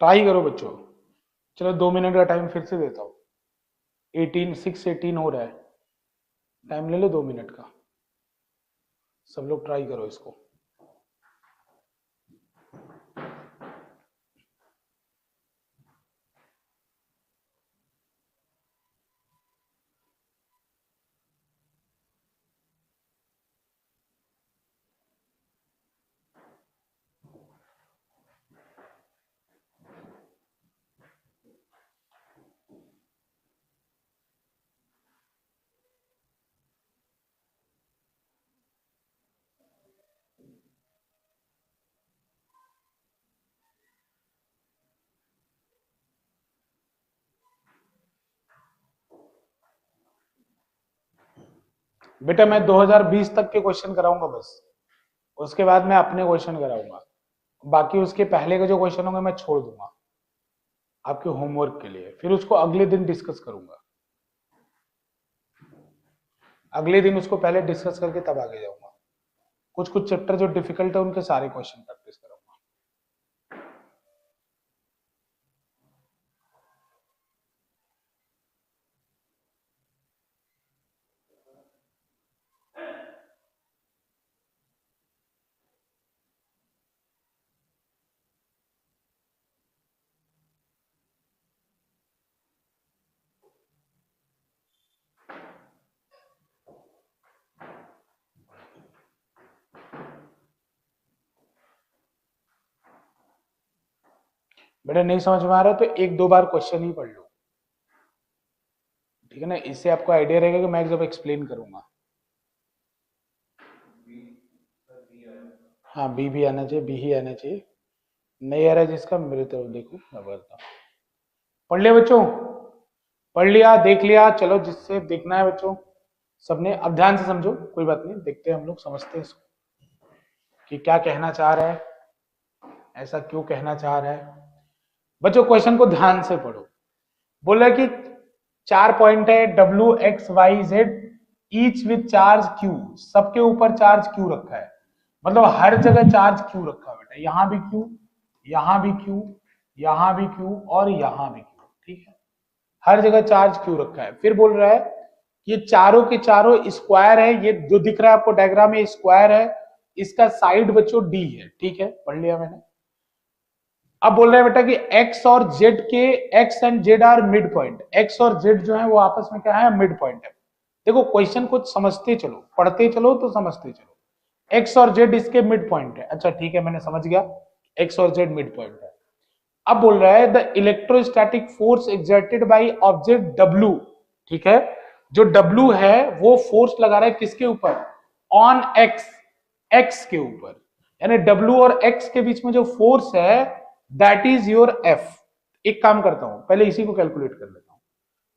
Speaker 1: ट्राई करो बच्चों, चलो 2 मिनट का टाइम फिर से देता हूँ। 6:18 हो रहा है, टाइम ले लो 2 मिनट का, सब लोग ट्राई करो इसको। बेटा मैं 2020 तक के क्वेश्चन कराऊंगा बस, उसके बाद मैं अपने क्वेश्चन कराऊंगा, बाकी उसके पहले के जो क्वेश्चन होंगे मैं छोड़ दूंगा आपके होमवर्क के लिए, फिर उसको अगले दिन डिस्कस करूंगा, अगले दिन उसको पहले डिस्कस करके तब आगे जाऊंगा। कुछ कुछ चैप्टर जो डिफिकल्ट है उनके सारे क्वेश्चन प्रैक्टिस करूंगा। बेटा नहीं समझ में आ रहा तो 1-2 बार क्वेश्चन ही पढ़ लो, ठीक है ना, इससे आपको आइडिया रहेगा कि मैं जब एक्सप्लेन करूंगा। हाँ बी भी आना चाहिए, बी ही आना चाहिए, नहीं आ रहा है जिसका मेरे तरफ देखो मैं बताता हूँ। पढ़ लिया बच्चों, पढ़ लिया, देख लिया, चलो जिससे देखना है बच्चों सबने, अब ध्यान से समझो, कोई बात नहीं, देखते हैं हम लोग, समझते हैं इसको कि क्या कहना चाह रहा है, ऐसा क्यों कहना चाह रहा है। बच्चों क्वेश्चन को ध्यान से पढ़ो, बोल रहा है कि 4 पॉइंट है W, X, Y, Z each with charge Q, सबके ऊपर चार्ज Q रखा है, मतलब हर जगह चार्ज Q रखा है बेटा, यहां भी Q, यहां भी Q, यहां भी Q और यहां भी Q, ठीक है, हर जगह चार्ज Q रखा है। फिर बोल रहा है ये चारों के चारों स्क्वायर है, ये जो दिख रहा है आपको डायग्राम में स्क्वायर है, इसका साइड बच्चों D है, ठीक है, पढ़ लिया मैंने। अब बोल रहे हैं बेटा कि x और z के, x and z are mid point, x और z जो है वो आपस में क्या है, मिड पॉइंट है। देखो क्वेश्चन को समझते चलो, पढ़ते चलो तो समझते चलो, x और z इसके मिड पॉइंट है, अच्छा ठीक है मैंने समझ गया, x और z मिड पॉइंट है। अब बोल रहा है the electrostatic force exerted by object W, ठीक है, जो W है वो फोर्स लगा रहा है किसके ऊपर, ऑन x, x के ऊपर, यानी W और x के बीच में जो फोर्स है दैट इज योर F। एक काम करता हूं, पहले इसी को कैलकुलेट कर लेता हूं,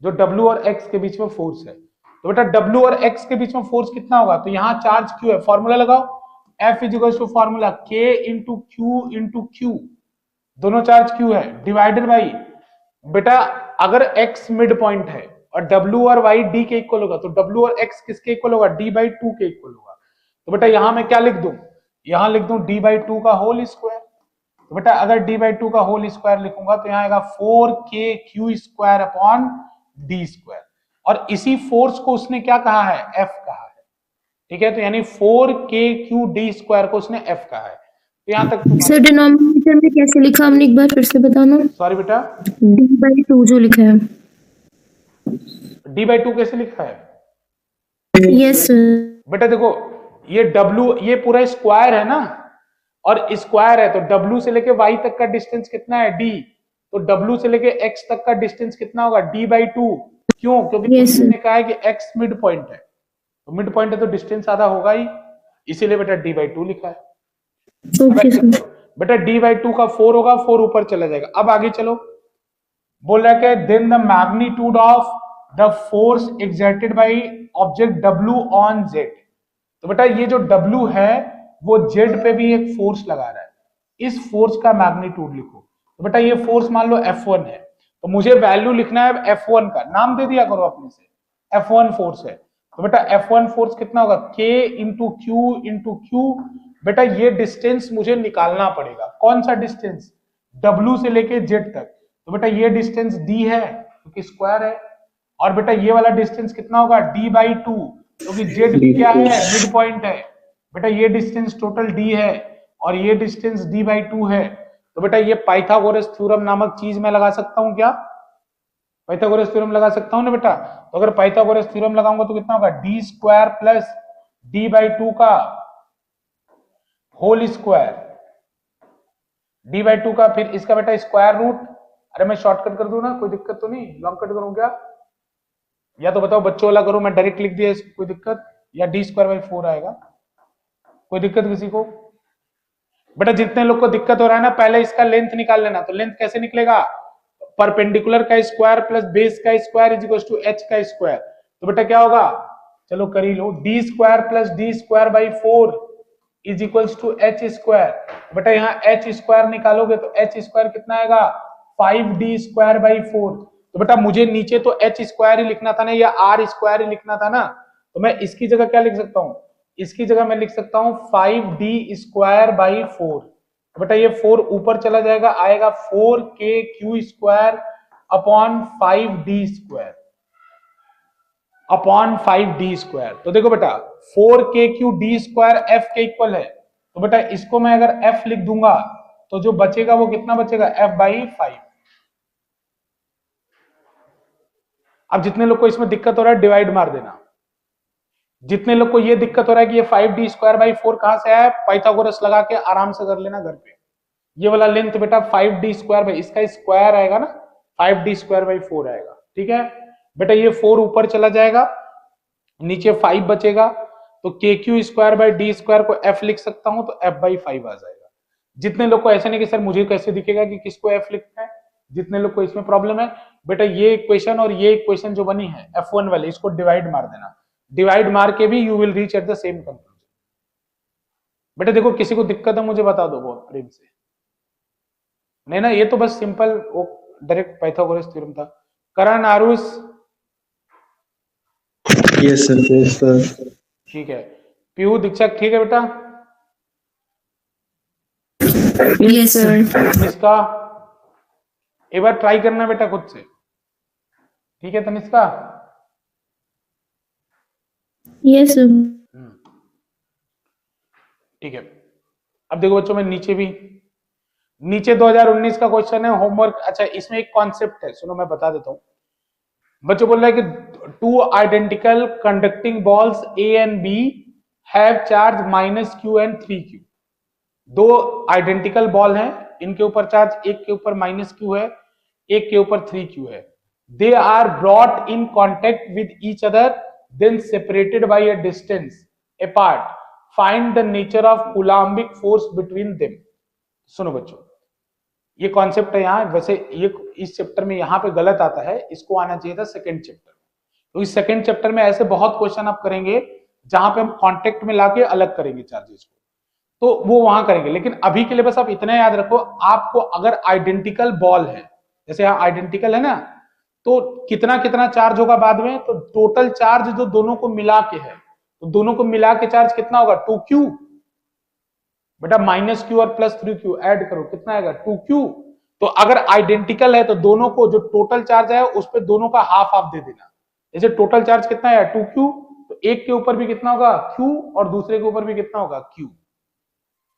Speaker 1: जो W और x के बीच में फोर्स है, तो बेटा W और x के बीच में फोर्स कितना होगा, तो यहां चार्ज Q है, फॉर्मूला लगाओ, F is to formula K into Q, दोनों चार्ज Q है, डिवाइडेड बाई, बेटा अगर x मिड पॉइंट है और W और Y D के इक्वल होगा, तो W और x किसके इक्वल होगा, D/2 के इक्वल होगा, तो बेटा यहां मैं क्या लिख दूं, यहां लिख दूं D/2 का होल स्क्वायर, तो बेटा अगर D/2 का होल स्क्वायर लिखूंगा तो यहां आएगा 4KQ² अपॉन D², और इसी फोर्स को उसने क्या कहा है, F कहा है, ठीक है, तो यानी 4KQD² को उसने F कहा है, तो यहां तक
Speaker 3: सर डिनोमिनेटर में कैसे लिखा हमने, एक बार फिर से बताना।
Speaker 1: सॉरी बेटा,
Speaker 3: D/2 जो लिखा है,
Speaker 1: D/2 कैसे लिखा है,
Speaker 3: यस सर।
Speaker 1: बेटा देखो ये W ये पूरा स्क्वायर है ना, और स्क्वायर है तो W से लेके Y तक का डिस्टेंस कितना है D, तो W से लेके X तक का डिस्टेंस कितना होगा D/2। क्यों? क्योंकि
Speaker 3: Yes,
Speaker 1: क्वेश्चन
Speaker 3: sir.
Speaker 1: ने कहा है कि X मिड पॉइंट है, तो मिड पॉइंट है तो डिस्टेंस आधा होगा ही, इसीलिए बेटा D/2 लिखा है।
Speaker 3: Okay sir.
Speaker 1: बेटा D/2 का 4 होगा, 4 ऊपर चला जाएगा। अब आगे चलो, बोल रहा है कि then the magnitude of the force exerted by object W on Z। तो बेटा ये जो W है वो Z पे भी एक फोर्स लगा रहा है, इस फोर्स का मैग्नीट्यूड लिखो। तो बेटा ये फोर्स मान लो F1 है, तो मुझे वैल्यू लिखना है F1 का, नाम दे दिया करो अपने से, F1 फोर्स है। तो बेटा F1 फोर्स कितना होगा, K इंटू Q। बेटा ये डिस्टेंस मुझे निकालना पड़ेगा, कौन सा डिस्टेंस, W से लेके Z तक। तो बेटा ये डिस्टेंस D है क्योंकि स्क्वायर है, और बेटा ये वाला डिस्टेंस कितना होगा D/2 क्योंकि Z क्या है, मिड पॉइंट है। बेटा ये डिस्टेंस टोटल D है और ये डिस्टेंस D/2 है। तो बेटा ये पाइथागोरस थ्योरम नामक चीज मैं लगा सकता हूं क्या, पाइथागोरस थ्योरम लगा सकता हूं ना बेटा। तो अगर पाइथागोरस थ्योरम लगाऊंगा तो कितना होगा, D² प्लस D/2 का होल स्क्वायर, D/2 का, फिर इसका बेटा स्क्वायर रूट। अरे मैं शॉर्टकट कर दूं ना, कोई दिक्कत तो नहीं, लॉन्ग कट करूं क्या, या तो बताओ बच्चों वाला करूं, मैं डायरेक्ट लिख दिया इसको, कोई दिक्कत, या D²/4 आएगा, कोई दिक्कत किसी को। बेटा जितने लोग को दिक्कत हो रहा है ना, पहले इसका लेंथ निकाल लेना। तो लेंथ कैसे निकलेगा, परपेंडिकुलर का स्क्वायर प्लस बेस का square is equal to h का स्क्वायर। तो बेटा क्या होगा, चलो कर ही लो, D² plus D²/4 is equal to h²। बेटा यहाँ h² निकालोगे तो h² कितना आएगा, 5D²/4। तो बेटा मुझे नीचे तो h² ही लिखना था ना, या R² ही लिखना था ना, तो मैं इसकी जगह क्या लिख सकता हूं, इसकी जगह मैं लिख सकता हूं 5D²/4। बेटा ये 4 ऊपर चला जाएगा, आएगा 4KQ² अपॉन 5D²। तो देखो बेटा 4KQD² F के इक्वल है, तो बेटा इसको मैं अगर F लिख दूंगा तो जो बचेगा वो कितना बचेगा, F/5। अब जितने लोग को इसमें दिक्कत हो रहा है डिवाइड मार देना, जितने लोग को ये दिक्कत हो रहा है कि ये 5D²/4 कहां से आया, पाइथागोरस लगा के आराम से कर लेना घर पे। ये वाला लेंथ बेटा 5D², इसका स्क्वायर आएगा ना, 5D²/4 आएगा, ठीक है बेटा। ये 4 ऊपर चला जाएगा, नीचे 5 बचेगा, तो KQ²/D² को F लिख सकता हूं, तो F/5 आ जाएगा। जितने लोग को ऐसा नहीं कि सर मुझे कैसे दिखेगा कि किसको F लिखना है, जितने लोग को इसमें प्रॉब्लम है, बेटा ये इक्वेशन और ये इक्वेशन जो बनी है F1 वाली, इसको डिवाइड मार देना, डिवाइड मार के भी you will reach at the same conclusion. बेटा देखो किसी को दिक्कत है मुझे बता दो बहुत प्रेम से, नहीं ना, ये तो बस सिंपल वो डायरेक्ट पाइथागोरस थ्योरम था। करण, आरुष,
Speaker 2: यस सर।
Speaker 1: ठीक है। पीयू, दीक्षा, ठीक है बेटा।
Speaker 3: Yes sir.
Speaker 1: तनिष्का एक बार ट्राई करना बेटा खुद से, ठीक है तनिष्का।
Speaker 3: Yes sir.
Speaker 1: ठीक है। अब देखो बच्चों, मैं नीचे 2019 का क्वेश्चन है होमवर्क। अच्छा इसमें एक कॉन्सेप्ट है, सुनो मैं बता देता हूं। बच्चों बोल रहे हैं कि 2 identical conducting balls A and B have charge -Q and 3Q। 2 identical ball हैं, इनके ऊपर चार्ज, एक के ऊपर -Q है, एक के ऊपर 3Q है। They are brought in contact with each other, then separated by a distance apart, find the nature of coulombic force between them. सुनो बच्चों, ये कॉन्सेप्ट है यहाँ, वैसे ये इस चैप्टर में यहाँ पे गलत आता है, इसको आना चाहिए था सेकंड चैप्टर में। तो इस सेकंड चैप्टर में ऐसे बहुत क्वेश्चन आप करेंगे जहां पे हम कांटेक्ट में लाके अलग करेंगे चार्जेस को, तो वो वहां करेंगे। लेकिन अभी के लिए बस आप इतना याद रखो, आपको अगर आइडेंटिकल बॉल है, जैसे यहाँ आइडेंटिकल है ना, तो कितना कितना चार्ज होगा बाद में, तो टोटल चार्ज जो दोनों को मिला के है, तो दोनों को मिला के चार्ज कितना होगा, 2Q। बेटा -Q और +3Q ऐड करो, कितना आएगा, 2Q। तो अगर आइडेंटिकल है तो दोनों को जो टोटल चार्ज है उस पर दोनों का हाफ हाफ दे देना। जैसे टोटल चार्ज कितना है 2Q, तो एक के ऊपर भी कितना होगा Q और दूसरे के ऊपर भी कितना होगा Q।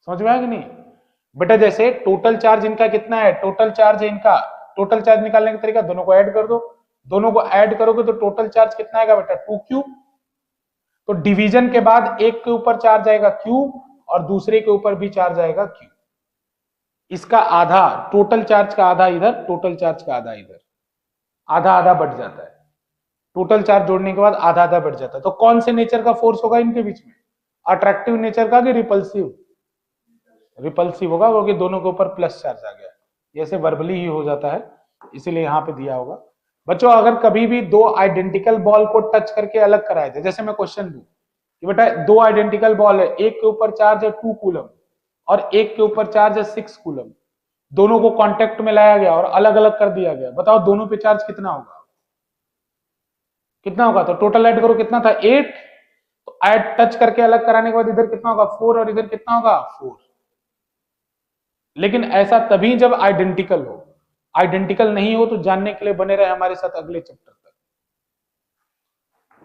Speaker 1: समझ में आया कि नहीं बेटा। जैसे टोटल चार्ज इनका कितना है, टोटल चार्ज है इनका, टोटल चार्ज निकालने का तरीका, दोनों को ऐड कर दो, दोनों को ऐड करोगे तो टोटल चार्ज कितना आएगा बेटा 2Q। तो डिवीजन के बाद एक के ऊपर चार्ज आएगा Q और दूसरे के ऊपर भी चार्ज आएगा Q। इसका आधा, टोटल चार्ज का आधा इधर, टोटल चार्ज का आधा इधर, आधा आधा बढ़ जाता है। टोटल चार्ज जोड़ने के बाद आधा आधा बढ़ जाता है। तो कौन से नेचर का फोर्स होगा इनके बीच में? अट्रैक्टिव नेचर का कि रिपल्सिव? रिपल्सिव होगा, क्योंकि दोनों के ऊपर प्लस चार्ज आ गया। जैसे वर्बली ही हो जाता है, इसीलिए यहां पे दिया होगा। बच्चों अगर कभी भी दो आइडेंटिकल बॉल को टच करके अलग कराए थे, जैसे मैं क्वेश्चन दूं कि बेटा दो आइडेंटिकल बॉल है, एक के ऊपर चार्ज है 2 कूलम और एक के ऊपर चार्ज है 6 कूलम, दोनों को कांटेक्ट में लाया गया और अलग अलग कर दिया गया, बताओ दोनों पे चार्ज कितना होगा? कितना होगा? तो टोटल ऐड करो, कितना था? 8। तो ऐड टच करके अलग कराने के बाद इधर कितना होगा? 4 और इधर कितना होगा? 4। लेकिन ऐसा तभी जब आइडेंटिकल हो, आइडेंटिकल नहीं हो तो जानने के लिए बने रहे हमारे साथ अगले चैप्टर तक,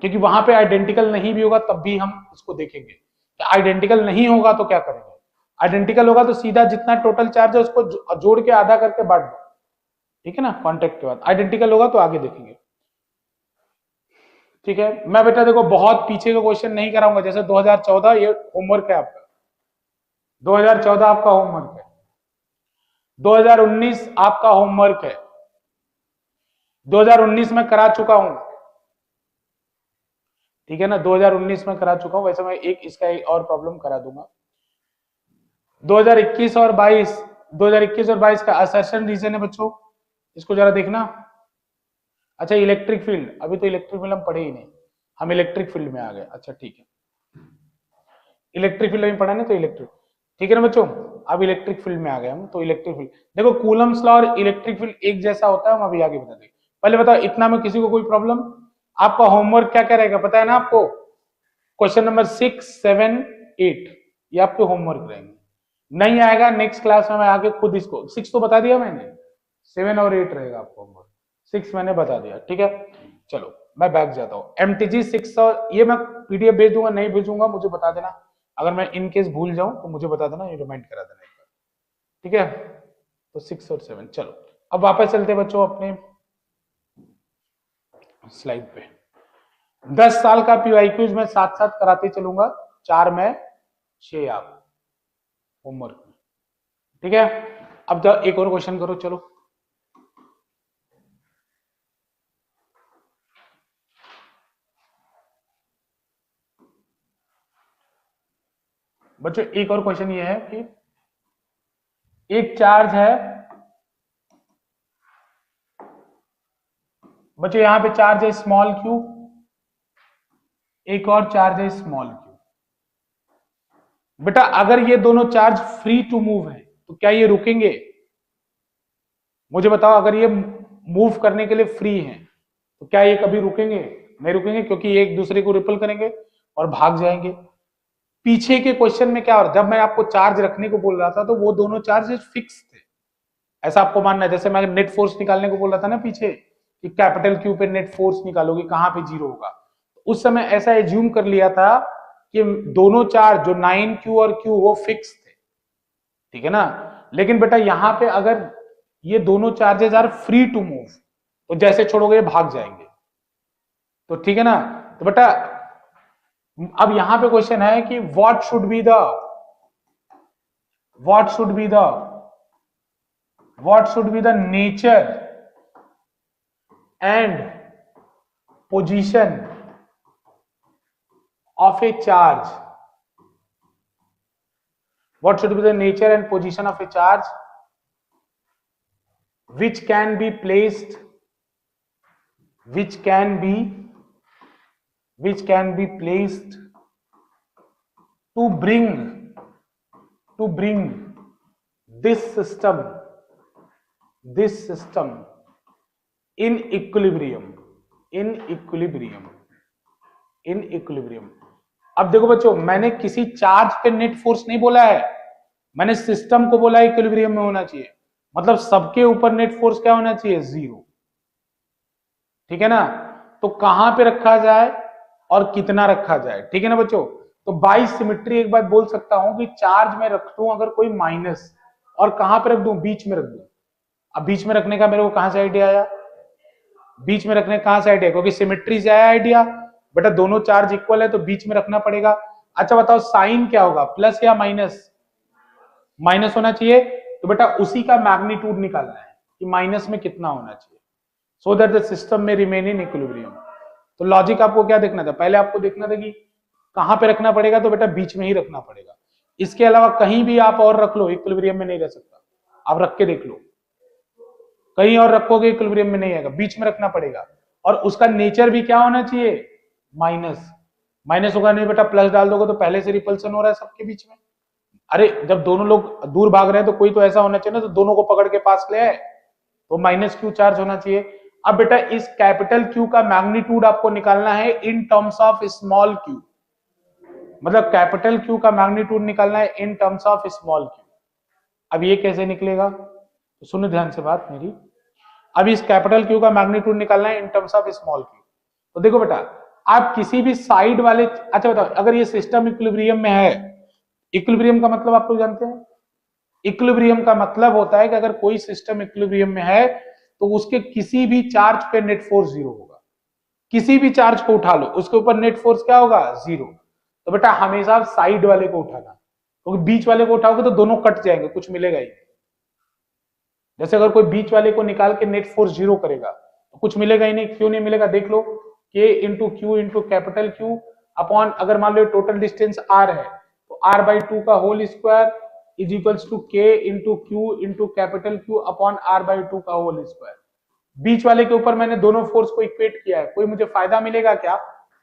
Speaker 1: क्योंकि वहां पे आइडेंटिकल नहीं भी होगा तब भी हम इसको देखेंगे। आइडेंटिकल नहीं होगा तो क्या करेंगे? आइडेंटिकल होगा तो सीधा जितना टोटल चार्ज है उसको जोड़ के आधा करके बांट दो, ठीक है ना, कांटेक्ट के बाद। आइडेंटिकल होगा तो आगे देखेंगे, ठीक है। मैं बेटा देखो बहुत पीछे का क्वेश्चन नहीं कराऊंगा, जैसे 2014 ये होमवर्क है आपका, 2014 आपका होमवर्क है, 2019 आपका होमवर्क है, 2019 में करा चुका हूं, ठीक है ना, 2019 में करा चुका हूं। वैसे मैं एक इसका एक और प्रॉब्लम करा दूंगा। 2021 और 22, 2021 और 22 का असर्शन रीजन है बच्चों, इसको जरा देखना। अच्छा इलेक्ट्रिक फील्ड, अभी तो इलेक्ट्रिक फील्ड हम पढ़े ही नहीं, हम इलेक्ट्रिक फील्ड में आ गए। अच्छा ठीक है, इलेक्ट्रिक फील्ड में पढ़ा नहीं तो इलेक्ट्रिक, ठीक है ना बच्चों। अब इलेक्ट्रिक फील्ड में आ गए हम, तो इलेक्ट्रिक फील्ड देखो, कूलम्स लॉ और इलेक्ट्रिक फील्ड एक जैसा होता है, हम अभी आगे बता देंगे। पहले बताओ इतना में किसी को कोई प्रॉब्लम? आपका होमवर्क क्या क्या रहेगा पता है ना आपको? क्वेश्चन नंबर 6, 7, 8 ये आपके होमवर्क रहेंगे। नहीं आएगा नेक्स्ट क्लास में मैं आके खुद इसको, 6 तो बता दिया मैंने, 7 और 8 रहेगा आपको होमवर्क, 6 मैंने बता दिया, ठीक है। चलो मैं बैक जाता हूँ। MTG 6 और ये मैं PDF भेज दूंगा, नहीं भेजूंगा मुझे बता देना, अगर मैं इन केस भूल जाऊं तो मुझे बता देना, ये रिमाइंड करा देना, ठीक है। तो 6 और 7, चलो अब वापस चलते बच्चों अपने स्लाइड पे। 10 साल का PYQs मैं साथ साथ कराते चलूंगा, 4 में 6 आप होमवर्क में, ठीक है। अब एक और क्वेश्चन करो, चलो। बच्चों एक और क्वेश्चन ये है कि एक चार्ज है, बच्चों यहां पे चार्ज है स्मॉल q, एक और चार्ज है स्मॉल q। बेटा अगर ये दोनों चार्ज फ्री टू मूव है तो क्या ये रुकेंगे? मुझे बताओ, अगर ये मूव करने के लिए फ्री हैं तो क्या ये कभी रुकेंगे? नहीं रुकेंगे, क्योंकि ये एक दूसरे को रिपल करेंगे और भाग जाएंगे। पीछे के क्वेश्चन में क्या हो रहा, जब मैं आपको चार्ज रखने को बोल रहा था तो वो दोनों चार्ज फिक्स थे, ऐसा आपको मानना है। जैसे मैं नेट फोर्स निकालने को बोल रहा था ना पीछे, कि कैपिटल Q पे नेट फोर्स निकालोगे कहां पे 0 होगा, उस समय ऐसा एज्यूम कर लिया था कि दोनों चार्ज जो 9Q और Q वो फिक्स थे, ठीक है ना। लेकिन बेटा यहां पे अगर ये दोनों charges are free to move, तो जैसे छोड़ोगे ये भाग जाएंगे, तो ठीक है ना। तो बेटा अब यहां पे क्वेश्चन है कि what should be the nature and position of A charge, what should be the nature and position of a charge which can be placed to bring this system in equilibrium. अब देखो बच्चों, मैंने किसी चार्ज पे नेट फोर्स नहीं बोला है, मैंने सिस्टम को बोला इक्विलिब्रियम में होना चाहिए, मतलब सबके ऊपर नेट फोर्स क्या होना चाहिए? 0, ठीक है ना। तो कहां पे रखा जाए और कितना रखा जाए, ठीक है ना बच्चों। तो बाई सिमेट्री एक बात बोल सकता हूं कि चार्ज में रख दूं अगर कोई माइनस, और कहां पे रख दूं? बीच में रख दूं। अब बीच में रखने का मेरे को कहां से आइडिया आया? बीच में रखने का कहां से आइडिया? क्योंकि सिमेट्री से आया आइडिया, बेटा दोनों चार्ज इक्वल है तो बीच में रखना पड़ेगा। अच्छा बताओ साइन क्या होगा, प्लस या माइनस? माइनस होना चाहिए, तो बेटा उसी का मैग्नीट्यूड निकालना है कि माइनस में कितना होना चाहिए, सो दैट द सिस्टम में रिमेन इन इक्विलिब्रियम। तो लॉजिक आपको क्या देखना था, पहले आपको देखना था कि कहां पे रखना पड़ेगा, तो बेटा बीच में ही रखना पड़ेगा। इसके अलावा कहीं भी आप और रख लो, इक्विलिब्रियम में नहीं रह सकता। आप रख के देख लो, कहीं और रखोगे इक्विलिब्रियम में नहीं आएगा, बीच में रखना पड़ेगा। और उसका नेचर भी क्या होना चाहिए, माइनस। माइनस होगा नहीं बेटा, प्लस डाल दोगे तो पहले से रिपल्सन हो रहा है सबके बीच में। अरे जब दोनों लोग दूर भाग रहे हैं तो कोई तो ऐसा होना चाहिए ना, तो दोनों को पकड़ के पास ले आए, तो माइनस क्यू चार्ज होना चाहिए। अब बेटा इस कैपिटल क्यू का मैग्नीट्यूड आपको निकालना है in terms of small Q, मतलब कैपिटल क्यू का मैग्नीट्यूड निकालना है in terms of small Q. अब ये कैसे निकलेगा, तो सुनो ध्यान से बात मेरी। अब इस कैपिटल क्यू का मैग्नीट्यूड निकालना है in terms of small Q. तो देखो बेटा, आप किसी भी साइड वाले, अच्छा बताओ अगर ये सिस्टम इक्विलिब्रियम में है, इक्विलिब्रियम का मतलब आप लोग जानते हैं, इक्विलिब्रियम का मतलब होता है कि अगर कोई सिस्टम इक्विलिब्रियम में है तो उसके किसी भी चार्ज पे नेट फोर्स जीरो होगा। किसी भी चार्ज को उठा लो, उसके ऊपर नेट फोर्स क्या होगा, जीरो। तो बेटा हमेशा साइड वाले को उठाना, क्योंकि तो बीच वाले को उठाओगे तो दोनों कट जाएंगे, कुछ मिलेगा ही। जैसे अगर कोई बीच वाले को निकाल के नेट फोर्स जीरो करेगा तो कुछ मिलेगा ही नहीं। क्यों नहीं मिलेगा, देख लो, K into Q into capital Q upon, अगर मान लो टोटल डिस्टेंस आर है तो आर बाई टू का whole square is equals to K into Q into capital Q upon R by two का होल स्क्वायर। बीच वाले के ऊपर मैंने दोनों फोर्स को इक्वेट किया है, कोई मुझे फायदा मिलेगा क्या,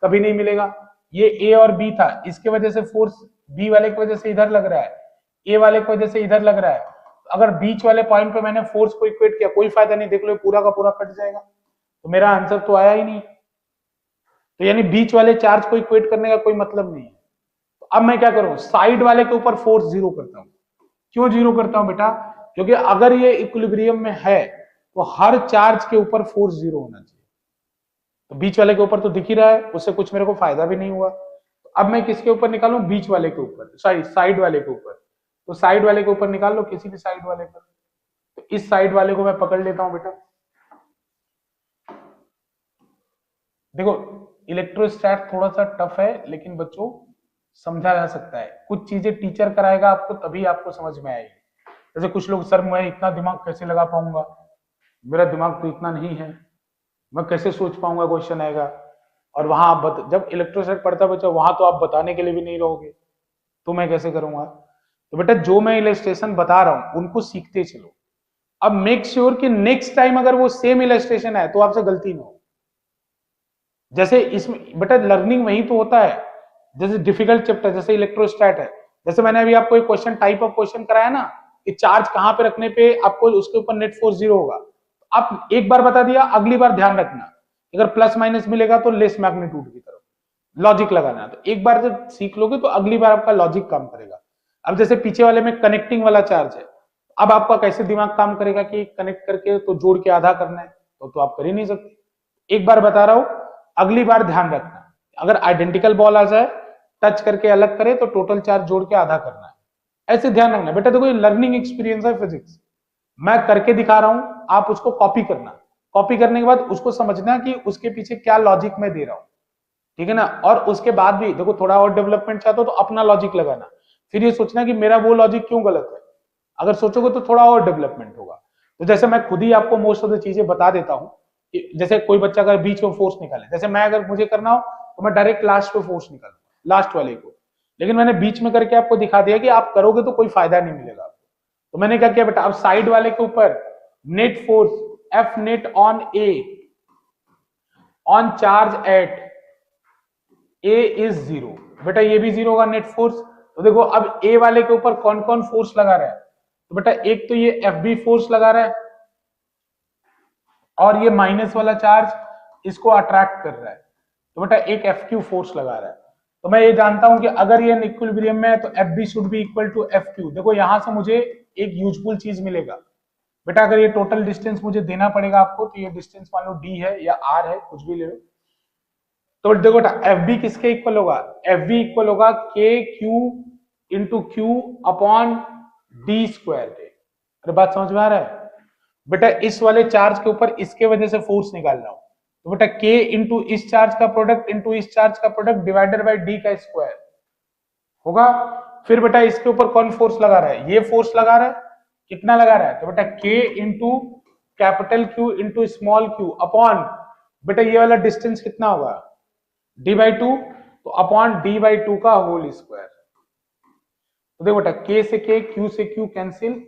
Speaker 1: कभी नहीं मिलेगा। ये ए और बी था, इसके वजह से फोर्स बी वाले की वजह से इधर लग रहा है, ए वाले की वजह से इधर लग रहा है। अगर बीच वाले पॉइंट पे मैंने फोर्स को इक्वेट किया, कोई फायदा नहीं, देख लो पूरा का पूरा कट जाएगा, तो मेरा आंसर तो आया ही नहीं। तो यानी बीच वाले चार्ज को इक्वेट करने का कोई मतलब नहीं है। तो अब मैं क्या करूं, साइड वाले के ऊपर फोर्स जीरो करता हूं। क्यों जीरो करता हूं बेटा, क्योंकि अगर ये इक्विलिब्रियम में है तो हर चार्ज के ऊपर फोर्स जीरो होना चाहिए। तो बीच वाले के ऊपर तो दिख ही रहा है, उससे कुछ मेरे को फायदा भी नहीं हुआ। तो अब मैं किसके ऊपर निकालूं, बीच वाले के ऊपर, सॉरी साइड वाले के ऊपर। तो साइड वाले के ऊपर निकाल लो, किसी भी साइड वाले पर। तो इस साइड वाले को मैं पकड़ लेता हूं बेटा। देखो इलेक्ट्रोस्टैट थोड़ा सा टफ है, लेकिन बच्चों समझा जा सकता है। कुछ चीजें टीचर कराएगा आपको तभी आपको समझ में आएगी। जैसे कुछ लोग, सर मैं इतना दिमाग कैसे लगा पाऊंगा, मेरा दिमाग तो इतना नहीं है, मैं कैसे सोच पाऊंगा क्वेश्चन आएगा। और वहां आप जब इलेक्ट्रोस्टैट पढ़ता बच्चा, वहां तो आप बताने के लिए भी नहीं रहोगे, तो मैं कैसे करूंगा। तो बेटा जो मैं इलस्ट्रेशन बता रहा हूं उनको सीखते चलो। अब मेक श्योर कि नेक्स्ट टाइम अगर वो सेम इलस्ट्रेशन है तो आपसे गलती ना हो। जैसे इसमें बेटा लर्निंग वही तो होता है, जैसे डिफिकल्ट चैप्टर जैसे इलेक्ट्रोस्टैट है, जैसे मैंने अभी आपको एक क्वेश्चन, टाइप ऑफ क्वेश्चन कराया ना कि चार्ज कहां पे रखने पे आपको उसके ऊपर नेट फोर्स जीरो होगा। आप एक बार बता दिया, अगली बार ध्यान रखना, अगर प्लस माइनस मिलेगा तो लेस मैग्नीट्यूड की तरफ लॉजिक लगाना। तो एक बार जब सीख लोगे तो अगली बार आपका लॉजिक काम करेगा। अब जैसे पीछे वाले में कनेक्टिंग वाला चार्ज है, अब आपका कैसे दिमाग काम करेगा कि कनेक्ट करके तो जोड़ के आधा करना है, तो आप कर ही नहीं सकते। एक बार बता रहा हूं, अगली बार ध्यान रखना, अगर आइडेंटिकल बॉल आ जाए टच करके अलग करे तो टोटल चार्ज जोड़ के आधा करना है, ऐसे ध्यान रखना बेटा। देखो ये लर्निंग एक्सपीरियंस है फिजिक्स, मैं करके दिखा रहा हूं, आप उसको कॉपी करना, कॉपी करने के बाद उसको समझना कि उसके पीछे क्या लॉजिक मैं दे रहा हूं, ठीक है ना। और उसके बाद भी देखो थोड़ा और डेवलपमेंट चाहते हो तो अपना लॉजिक लगाना, फिर ये सोचना कि मेरा वो लॉजिक क्यों गलत है। अगर सोचोगे तो थोड़ा और डेवलपमेंट होगा। तो जैसे मैं खुद ही आपको मोस्ट ऑफ द चीजें बता देता हूं, जैसे कोई बच्चा अगर बीच में फोर्स निकाले, जैसे मैं अगर मुझे करना हो तो मैं डायरेक्ट लास्ट पे फोर्स निकालूंगा, लास्ट वाले को, लेकिन मैंने बीच में करके आपको दिखा दिया कि आप करोगे तो कोई फायदा नहीं मिलेगा आपको। तो मैंने क्या किया बेटा, अब साइड वाले के ऊपर net force F net on A on charge at A is zero, बेटा ये भी जीरो होगा नेट फोर्स। तो देखो अब ए वाले के ऊपर कौन कौन फोर्स लगा रहा है, तो बेटा एक तो ये एफ बी फोर्स लगा रहा है, और ये माइनस वाला चार्ज इसको अट्रैक्ट कर रहा है, तो बेटा एक एफ क्यू फोर्स लगा रहा है। तो मैं ये जानता हूं कि अगर ये इक्विलिब्रियम में है तो F B should be equal to F Q. देखो यहां से मुझे एक यूजफुल चीज मिलेगा बेटा, अगर ये टोटल डिस्टेंस मुझे देना पड़ेगा आपको, तो ये डिस्टेंस मान लो डी है या आर है, कुछ भी ले लो। तो देखो बेटा एफ बी किसके इक्वल होगा, एफ बी इक्वल होगा के Q into Q upon d square के। अरे बात समझ में आ रहा है बेटा, इस वाले चार्ज के ऊपर इसके वजह से फोर्स निकाल रहा हूं, तो बेटा k इंटू इस चार्ज का प्रोडक्ट इंटू इस चार्ज का प्रोडक्ट डिवाइडेड बाई d का स्क्वायर होगा। फिर बेटा इसके ऊपर कौन फोर्स लगा रहा है, ये फोर्स लगा रहा है, कितना लगा रहा है, तो बेटा k into capital Q into small q upon बेटा ये वाला डिस्टेंस कितना होगा d बाई टू, तो अपॉन d बाई टू का होल स्क्वायर। तो देखो बेटा k से k, q से q कैंसिल।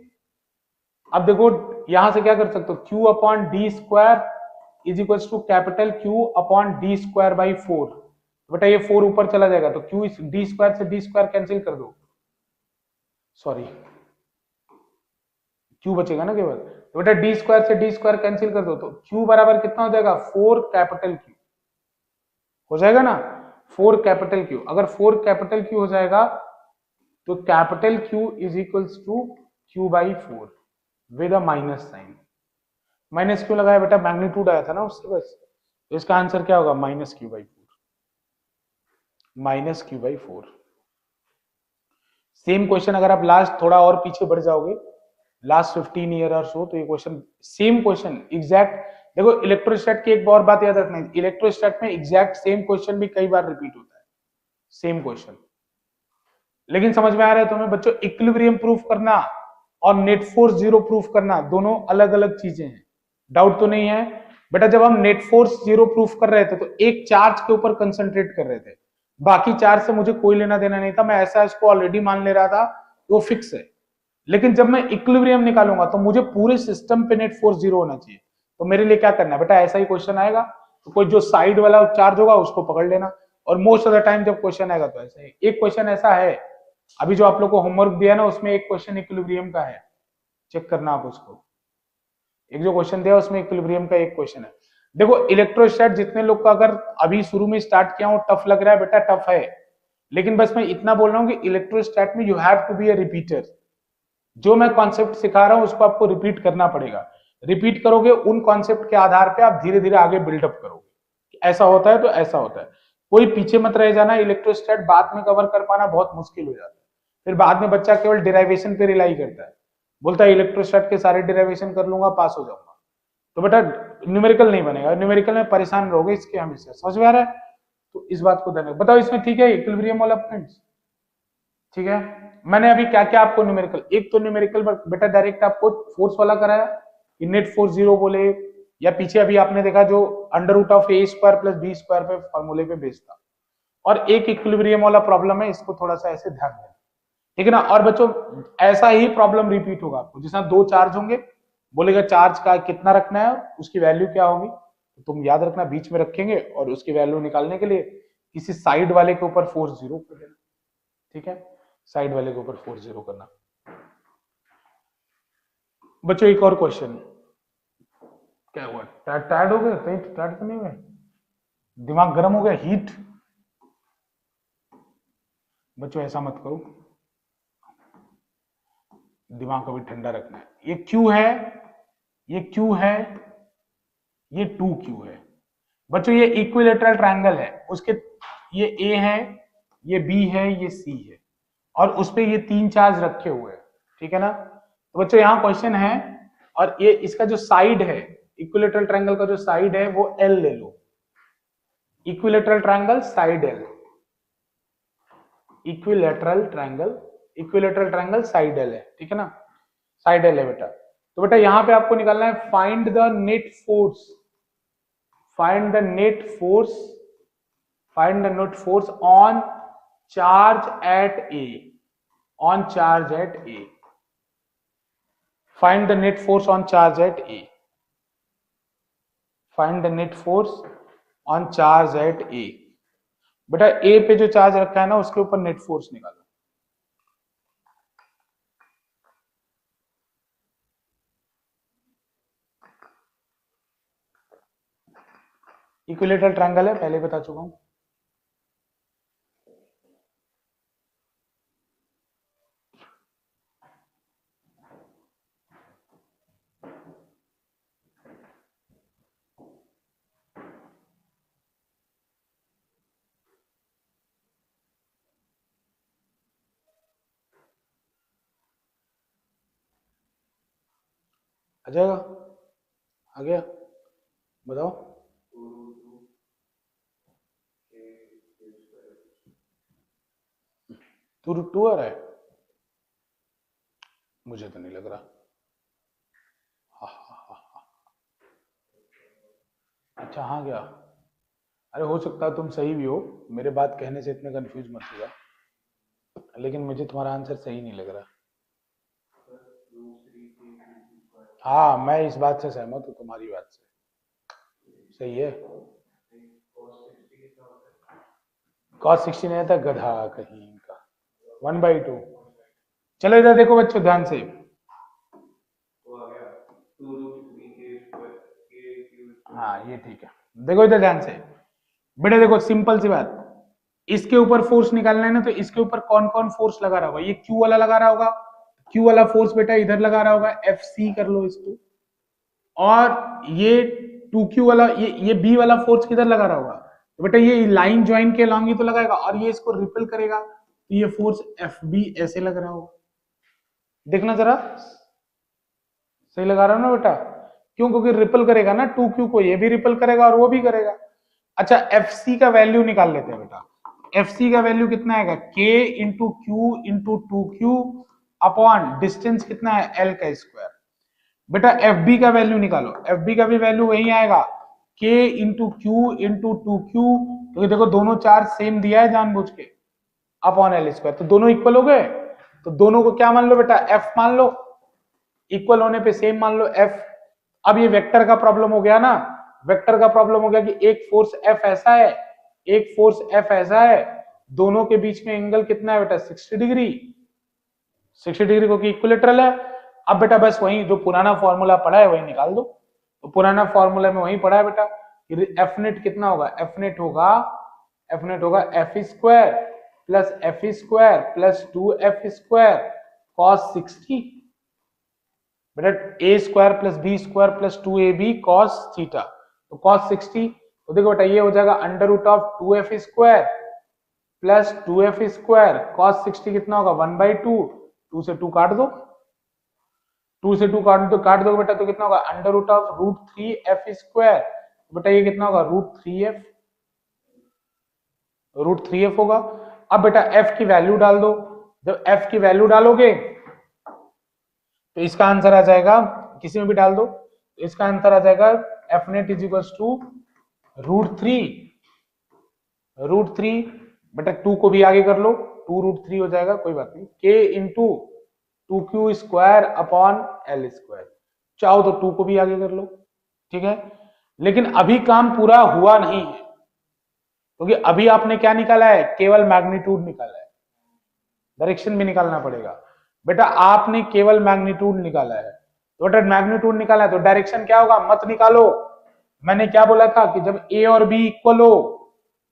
Speaker 1: अब देखो यहां से क्या कर सकते हो, q upon d square is equal to capital Q upon d square by four. बेटा ये 4 ऊपर चला जाएगा तो q डी स्क्वायर से डी स्क्वायर कैंसिल कर दो, सॉरी q बचेगा ना केवल, तो बेटा डी स्क्वायर से डी स्क्वायर कैंसिल कर दो, तो q बराबर कितना हो जाएगा 4 कैपिटल Q हो जाएगा ना, 4 कैपिटल Q। अगर 4 कैपिटल Q हो जाएगा तो capital Q is equals to Q by four with a minus sign. Minus क्यों लगाया बेटा, मैग्नीट्यूड आया था ना उससे बस, तो इसका आंसर क्या होगा minus Q by four, minus Q by four. Same question अगर आप लास्ट थोड़ा और पीछे बढ़ जाओगे, लास्ट 15 ईयर और सो, तो ये क्वेश्चन सेम क्वेश्चन एग्जैक्ट। देखो इलेक्ट्रोस्टैट की एक और बात याद रखना, इलेक्ट्रोस्टैट में एग्जैक्ट सेम क्वेश्चन भी कई बार रिपीट होता है, सेम क्वेश्चन। लेकिन समझ में आ रहा है तुम्हें बच्चों, इक्विलिब्रियम प्रूफ करना और नेट फोर्स जीरो प्रूफ करना दोनों अलग अलग चीजें हैं, डाउट तो नहीं है बेटा। जब हम नेट फोर्स जीरो प्रूफ कर रहे थे तो एक चार्ज के ऊपर कंसंट्रेट कर रहे थे, बाकी चार्ज से मुझे कोई लेना देना नहीं था, मैं ऐसा इसको ऑलरेडी मान ले रहा था, वो फिक्स है। लेकिन जब मैं इक्विलिब्रियम निकालूंगा तो मुझे पूरे सिस्टम पे नेट फोर्स जीरो होना चाहिए, तो मेरे लिए क्या करना है बेटा, ऐसा ही क्वेश्चन आएगा तो कोई जो साइड वाला चार्ज होगा उसको पकड़ लेना, और मोस्ट ऑफ द टाइम जब क्वेश्चन आएगा तो ऐसा ही। एक क्वेश्चन ऐसा है अभी जो आप लोग को होमवर्क दिया ना, उसमें एक क्वेश्चन इक्विलिब्रियम का है, चेक करना आप उसको। एक जो क्वेश्चन दिया उसमें इक्विलिब्रियम का एक क्वेश्चन है। देखो इलेक्ट्रोस्टैट जितने लोग का अगर अभी शुरू में स्टार्ट किया हूं टफ लग रहा है बेटा, टफ है, लेकिन बस मैं इतना बोल रहा हूं कि इलेक्ट्रोस्टैट में you have to be a repeater. जो मैं कॉन्सेप्ट सिखा रहा हूं उसको आपको रिपीट करना पड़ेगा, रिपीट करोगे उन कॉन्सेप्ट के आधार पे आप धीरे धीरे आगे बिल्डअप करोगे, ऐसा होता है तो ऐसा होता है। कोई पीछे मत रह जाना, इलेक्ट्रोस्टैट बाद में कवर कर पाना बहुत मुश्किल हो जाता है, फिर बाद में बच्चा केवल डिराइवेशन पे रिलाई करता है, बोलता है इलेक्ट्रोस्टैट के सारे डिराइवेशन कर लूंगा पास हो जाऊंगा, तो बेटा न्यूमेरिकल नहीं बनेगा, न्यूमेरिकल में परेशान रहोगे इसके हमेशा। समझ में आ रहा है, तो इस बात को ध्यान रखो। बताओ इसमें ठीक है इक्विलिब्रियम वाला फ्रेंड्स, ठीक है। मैंने अभी क्या क्या आपको न्यूमेरिकल, एक तो न्यूमेरिकल बेटा डायरेक्ट आपको फोर्स वाला कराया कि नेट फोर्स जीरो बोले, या पीछे अभी आपने देखा जो under root of a square plus B square पे फॉर्मूले पे बेस्ड था, और एक इक्विलिब्रियम वाला प्रॉब्लम है, इसको थोड़ा सा ऐसे ध्यान देना, ठीक है ना। और बच्चों ऐसा ही प्रॉब्लम रिपीट होगा आपको, जिसमें दो चार्ज होंगे, बोलेगा चार्ज का कितना रखना है, उसकी वैल्यू क्या होगी, तो तुम याद रखना बीच में रखेंगे, और उसकी वैल्यू निकालने के लिए किसी साइड वाले के ऊपर फोर्स जीरो कर देना, ठीक है, साइड वाले के ऊपर फोर्स जीरो करना। बच्चों एक और क्वेश्चन, क्या हुआ, टायर्ड हो गए कहीं, टायर्ड तो नहीं हुए, दिमाग गर्म हो गया, हीट। बच्चों ऐसा मत करो, दिमाग कभी ठंडा रखना है। ये क्यू है, ये क्यू है, ये 2Q है। बच्चों ये इक्विलेटरल ट्रायंगल है, उसके ये A है, ये B है, ये C है, और उस पे ये तीन चार्ज रखे हुए हैं, ठीक है ना। तो बच्चों यहाँ क्वेश्चन है, और ये इसका जो साइड है, इक्विलेटरल ट्रायंगल का जो साइड है वो L ले लो, equilateral triangle side L, equilateral triangle, equilateral triangle side L है, ठीक है ना, साइड L है बेटा। तो बेटा यहां पे आपको निकालना है find the net force, find the net force, find the net force on charge at A, on charge at A, find the net force on charge at A, find the net force on charge at A। बेटा A पे जो चार्ज रखा है ना उसके ऊपर नेट फोर्स निकालो। इक्विलेटरल ट्रायंगल है, पहले बता चुका हूं। आ जाएगा, आ गया, बताओ। टू आ रहा है, मुझे तो नहीं लग रहा। अच्छा हाँ क्या, अरे हो सकता है तुम सही भी हो, मेरे बात कहने से इतने कंफ्यूज मत हुआ, लेकिन मुझे तुम्हारा आंसर सही नहीं लग रहा। हाँ मैं इस बात से सहमत हूँ, तुम्हारी बात से सही है। cos 60 नहीं था, गधा कहीं का, 1/2। चलो इधर देखो बच्चों ध्यान से, हाँ ये ठीक है, देखो इधर ध्यान से बेटा, देखो सिंपल सी बात, इसके ऊपर फोर्स निकालना है ना, तो इसके ऊपर कौन कौन फोर्स लगा रहा होगा, ये Q वाला लगा रहा होगा, Q वाला फोर्स बेटा इधर लगा रहा होगा, FC कर लो इसको, और ये 2Q वाला, ये B वाला फोर्स किधर लगा रहा होगा, तो बेटा ये लाइन ज्वाइन के अलॉन्ग ही तो लगाएगा, और ये इसको रिपेल करेगा, तो ये फोर्स FB ऐसे लग रहा होगा। देखना जरा, सही लगा रहा हूं ना बेटा, क्यों, क्योंकि रिपल करेगा ना 2Q को, ये भी रिपल करेगा और वो भी करेगा। अच्छा FC का वैल्यू निकाल लेते हैं बेटा, FC का वैल्यू कितना आएगा, K into Q into 2Q upon distance कितना है, L का स्क्वायर। बेटा FB का वैल्यू निकालो, FB का भी वैल्यू वही आएगा, K into Q into 2Q, क्योंकि देखो दोनों चार्ज सेम दिया है जानबूझ के, अपॉन L स्क्वायर, तो दोनों इक्वल हो गए, तो दोनों को क्या मान लो बेटा, F मान लो, इक्वल होने पे सेम मान लो F। अब ये वेक्टर का प्रॉब्लम हो गया ना, वेक्टर का प्रॉब्लम हो गया कि एक फोर्स F ऐसा है, एक फोर्स F ऐसा है, दोनों के बीच में एंगल कितना है बेटा, 60 डिग्री, 60 डिग्री को इक्विलेटरल है। अब बेटा बस वही जो पुराना फॉर्मूला पढ़ा है वही निकाल दो, तो पुराना फॉर्मूला में वही पढ़ा है बेटा, एफ नेट कितना होगा, एफ नेट होगा F square plus 2f² cos 60, बेटा a square plus B square plus 2ab cos theta, तो cos 60, तो देखो बेटा ये हो जाएगा under root of 2f² plus 2f² cos 60 कितना होगा, 1/2, 2 से 2 काट दो, 2 से 2 काट दो बेटा, तो कितना होगा अंडर रूट ऑफ √3f², बेटा ये कितना होगा √3f होगा। अब बेटा f की वैल्यू डाल दो, जब f की वैल्यू डालोगे तो इसका आंसर आ जाएगा, किसी में भी डाल दो, तो इसका आंसर आ जाएगा F net is equal to √3, बेटा 2 को भी आगे कर लो, 2√3 हो जाएगा, कोई बात नहीं, k into 2Q² upon L square, चाहो तो 2 को भी आगे कर लो, ठीक है। लेकिन अभी काम पूरा हुआ नहीं है, क्योंकि अभी आपने क्या निकाला है, केवल मैग्नीट्यूड निकाला है, डायरेक्शन भी निकालना पड़ेगा। बेटा आपने केवल मैग्नीट्यूड निकाला है, तो बेटा मैग्नीट्यूड निकाला है तो डायरेक्शन क्या होगा मत निकालो। मैंने क्या बोला था कि जब a और b इक्वल हो,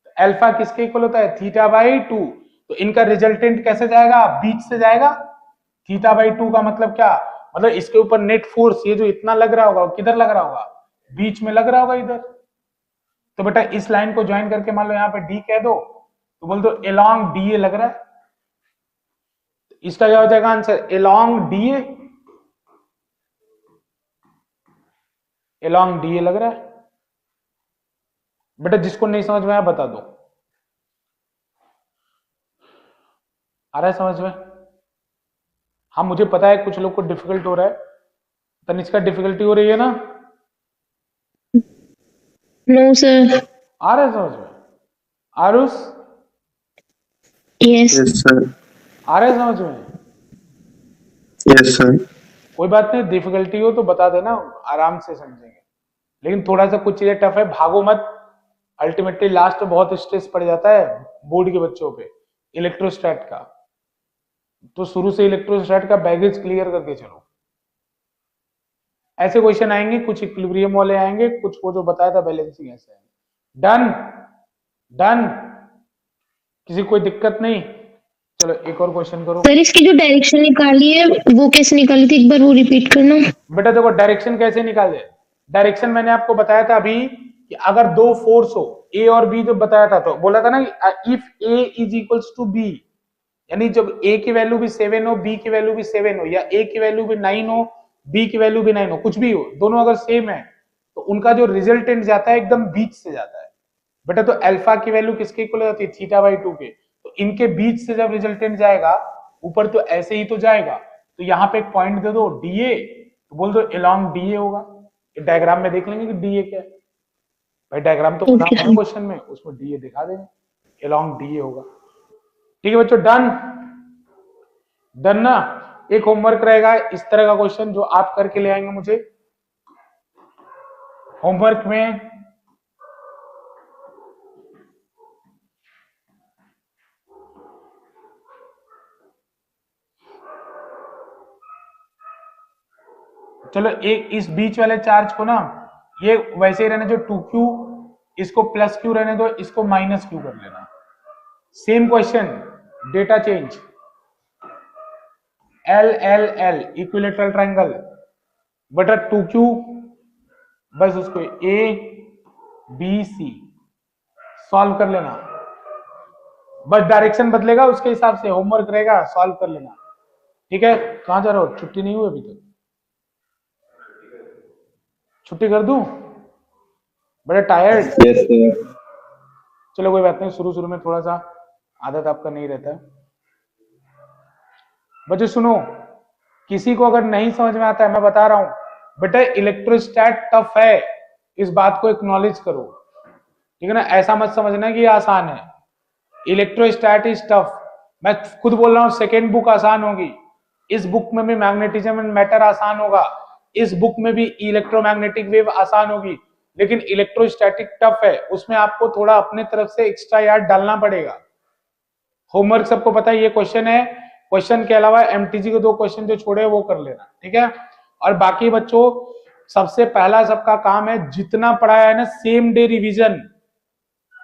Speaker 1: तो अल्फा किसके इक्वल होता है, θ/2, तो इनका रिजल्टेंट कैसे जाएगा, बीच से जाएगा, θ/2 का मतलब क्या, मतलब इसके ऊपर नेट फोर्स ये जो इतना लग रहा होगा, किधर लग रहा होगा, बीच में लग रहा होगा इधर। तो बेटा इस लाइन को ज्वाइन करके मान लो यहाँ पे d कह दो, तो बोल दो अलोंग DA लग रहा है, इसका क्या हो जाएगा आंसर, अलोंग DA लग रहा है। बेटा जिसको नहीं समझ में आया बता दो, आ रहा है समझ में, हाँ मुझे पता है कुछ लोग को डिफिकल्ट हो रहा है, तनिष्का डिफिकल्टी हो रही है ना,
Speaker 3: नो सर।
Speaker 1: आ रहा है समझ में, आरुष
Speaker 3: यस
Speaker 2: सर।
Speaker 1: आ रहा है समझ में,
Speaker 2: यस सर।
Speaker 1: कोई बात नहीं, डिफिकल्टी हो तो बता देना, आराम से समझेंगे, लेकिन थोड़ा सा कुछ चीजें टफ है, भागो मत, अल्टीमेटली लास्ट में बहुत स्ट्रेस पड़ जाता है बोर्ड के बच्चों पे इलेक्ट्रोस्टैट का, तो शुरू से इलेक्ट्रोस्टैट का बैगेज क्लियर करके चलो। ऐसे क्वेश्चन आएंगे, कुछ इक्विलिब्रियम वाले आएंगे, कुछ वो जो बताया था बैलेंसिंग ऐसे आएंगे। डन, किसी कोई दिक्कत नहीं, चलो एक और क्वेश्चन करो।
Speaker 3: सर इसकी जो डायरेक्शन निकाली है वो कैसे निकाली थी, एक बार वो रिपीट करना।
Speaker 1: बेटा देखो डायरेक्शन कैसे निकाले, डायरेक्शन मैंने आपको बताया था अभी कि अगर दो फोर्स हो ए और बी, जो बताया था तो बोला था ना कि if a is equals to b, यानी जब ए की वैल्यू भी 7 हो, बी की वैल्यू भी 7 हो, या ए की वैल्यू भी 9 हो, बी की वैल्यू भी 9 हो, कुछ भी हो, दोनों अगर सेम है तो उनका जो रिजल्टेंट जाता है एकदम बीच से जाता है बेटा। तो अल्फा की वैल्यू किसके इक्वल होती है, थीटा बाई 2 के। तो इनके बीच से जब रिजल्टेंट जाएगा ऊपर तो ऐसे ही तो जाएगा, तो यहाँ पे एक पॉइंट दे दो डीए, तो बोल दो अलोंग डीए होगा। डायग्राम में देख लेंगे कि डीए क्या है भाई, डायग्राम तो बना हुआ है क्वेश्चन में, उसमें डीए दिखा देंगे, अलोंग डीए होगा। ठीक है बच्चों, डन डन ना। एक होमवर्क रहेगा इस तरह का क्वेश्चन जो आप करके ले आएंगे मुझे होमवर्क में। चलो एक इस बीच वाले चार्ज को ना, ये वैसे ही रहने जो 2q, इसको प्लस क्यू रहने दो, इसको माइनस क्यू कर लेना। Same question, data change, L L L equilateral triangle बटा 2q, बस उसको ए बी सी सॉल्व कर लेना, बस डायरेक्शन बदलेगा उसके हिसाब से होमवर्क रहेगा, सॉल्व कर लेना। ठीक है, कहां जा रहे हो, छुट्टी नहीं हुई अभी तक, छुट्टी कर दूं, बड़े टायर्ड।
Speaker 2: Yes, sir.
Speaker 1: चलो कोई बात नहीं, शुरू शुरू में थोड़ा सा आदत आपका नहीं रहता है। बच्चों सुनो, किसी को अगर नहीं समझ में आता है, मैं बता रहा हूं बेटा, इलेक्ट्रोस्टैट टफ है, इस बात को एक्नॉलेज करो। ठीक है ना, ऐसा मत समझना कि ये आसान है। इलेक्ट्रोस्टैट इज टफ, मैं खुद बोल रहा हूं सेकेंड बुक आसान होगी, इस बुक में भी मैग्नेटिज्म एंड मैटर आसान होगा, इस बुक में भी इलेक्ट्रोमैग्नेटिक वेव आसान होगी, लेकिन इलेक्ट्रोस्टैटिक टफ है, उसमें आपको थोड़ा अपने तरफ से एक्स्ट्रा याद डालना पड़ेगा। होमवर्क सबको पता है ये क्वेश्चन है, क्वेश्चन के अलावा एमटीजी के 2 क्वेश्चन जो छोड़े वो कर लेना। ठीक है, और बाकी बच्चों सबसे पहला सबका काम है जितना पढ़ाया है ना सेम डे रिवीजन।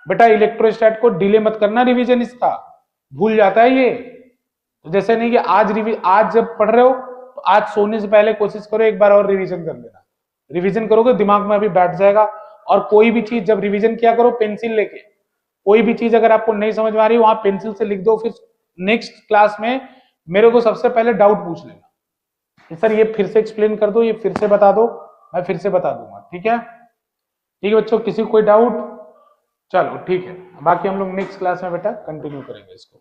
Speaker 1: बेटा इलेक्ट्रोस्टैट को डिले मत करना रिवीजन, इसका भूल जाता है ये। तो जैसे नहीं कि आज जब पढ़ रहे हो तो आज सोने से पहले कोशिश करो एक बार और रिवीजन कर लेना, रिवीजन करोगे दिमाग में अभी बैठ जाएगा। और कोई भी चीज जब रिवीजन किया करो पेंसिल लेके, कोई भी चीज अगर आपको नहीं समझ में आ रही वहां पेंसिल से लिख दो, फिर नेक्स्ट क्लास में मेरे को सबसे पहले डाउट पूछ लेना, सर ये फिर से एक्सप्लेन कर दो, ये फिर से बता दो, मैं फिर से बता दूंगा। ठीक है, ठीक है बच्चों, किसी को कोई डाउट? चलो ठीक है, बाकी हम लोग नेक्स्ट क्लास में बेटा कंटिन्यू करेंगे इसको।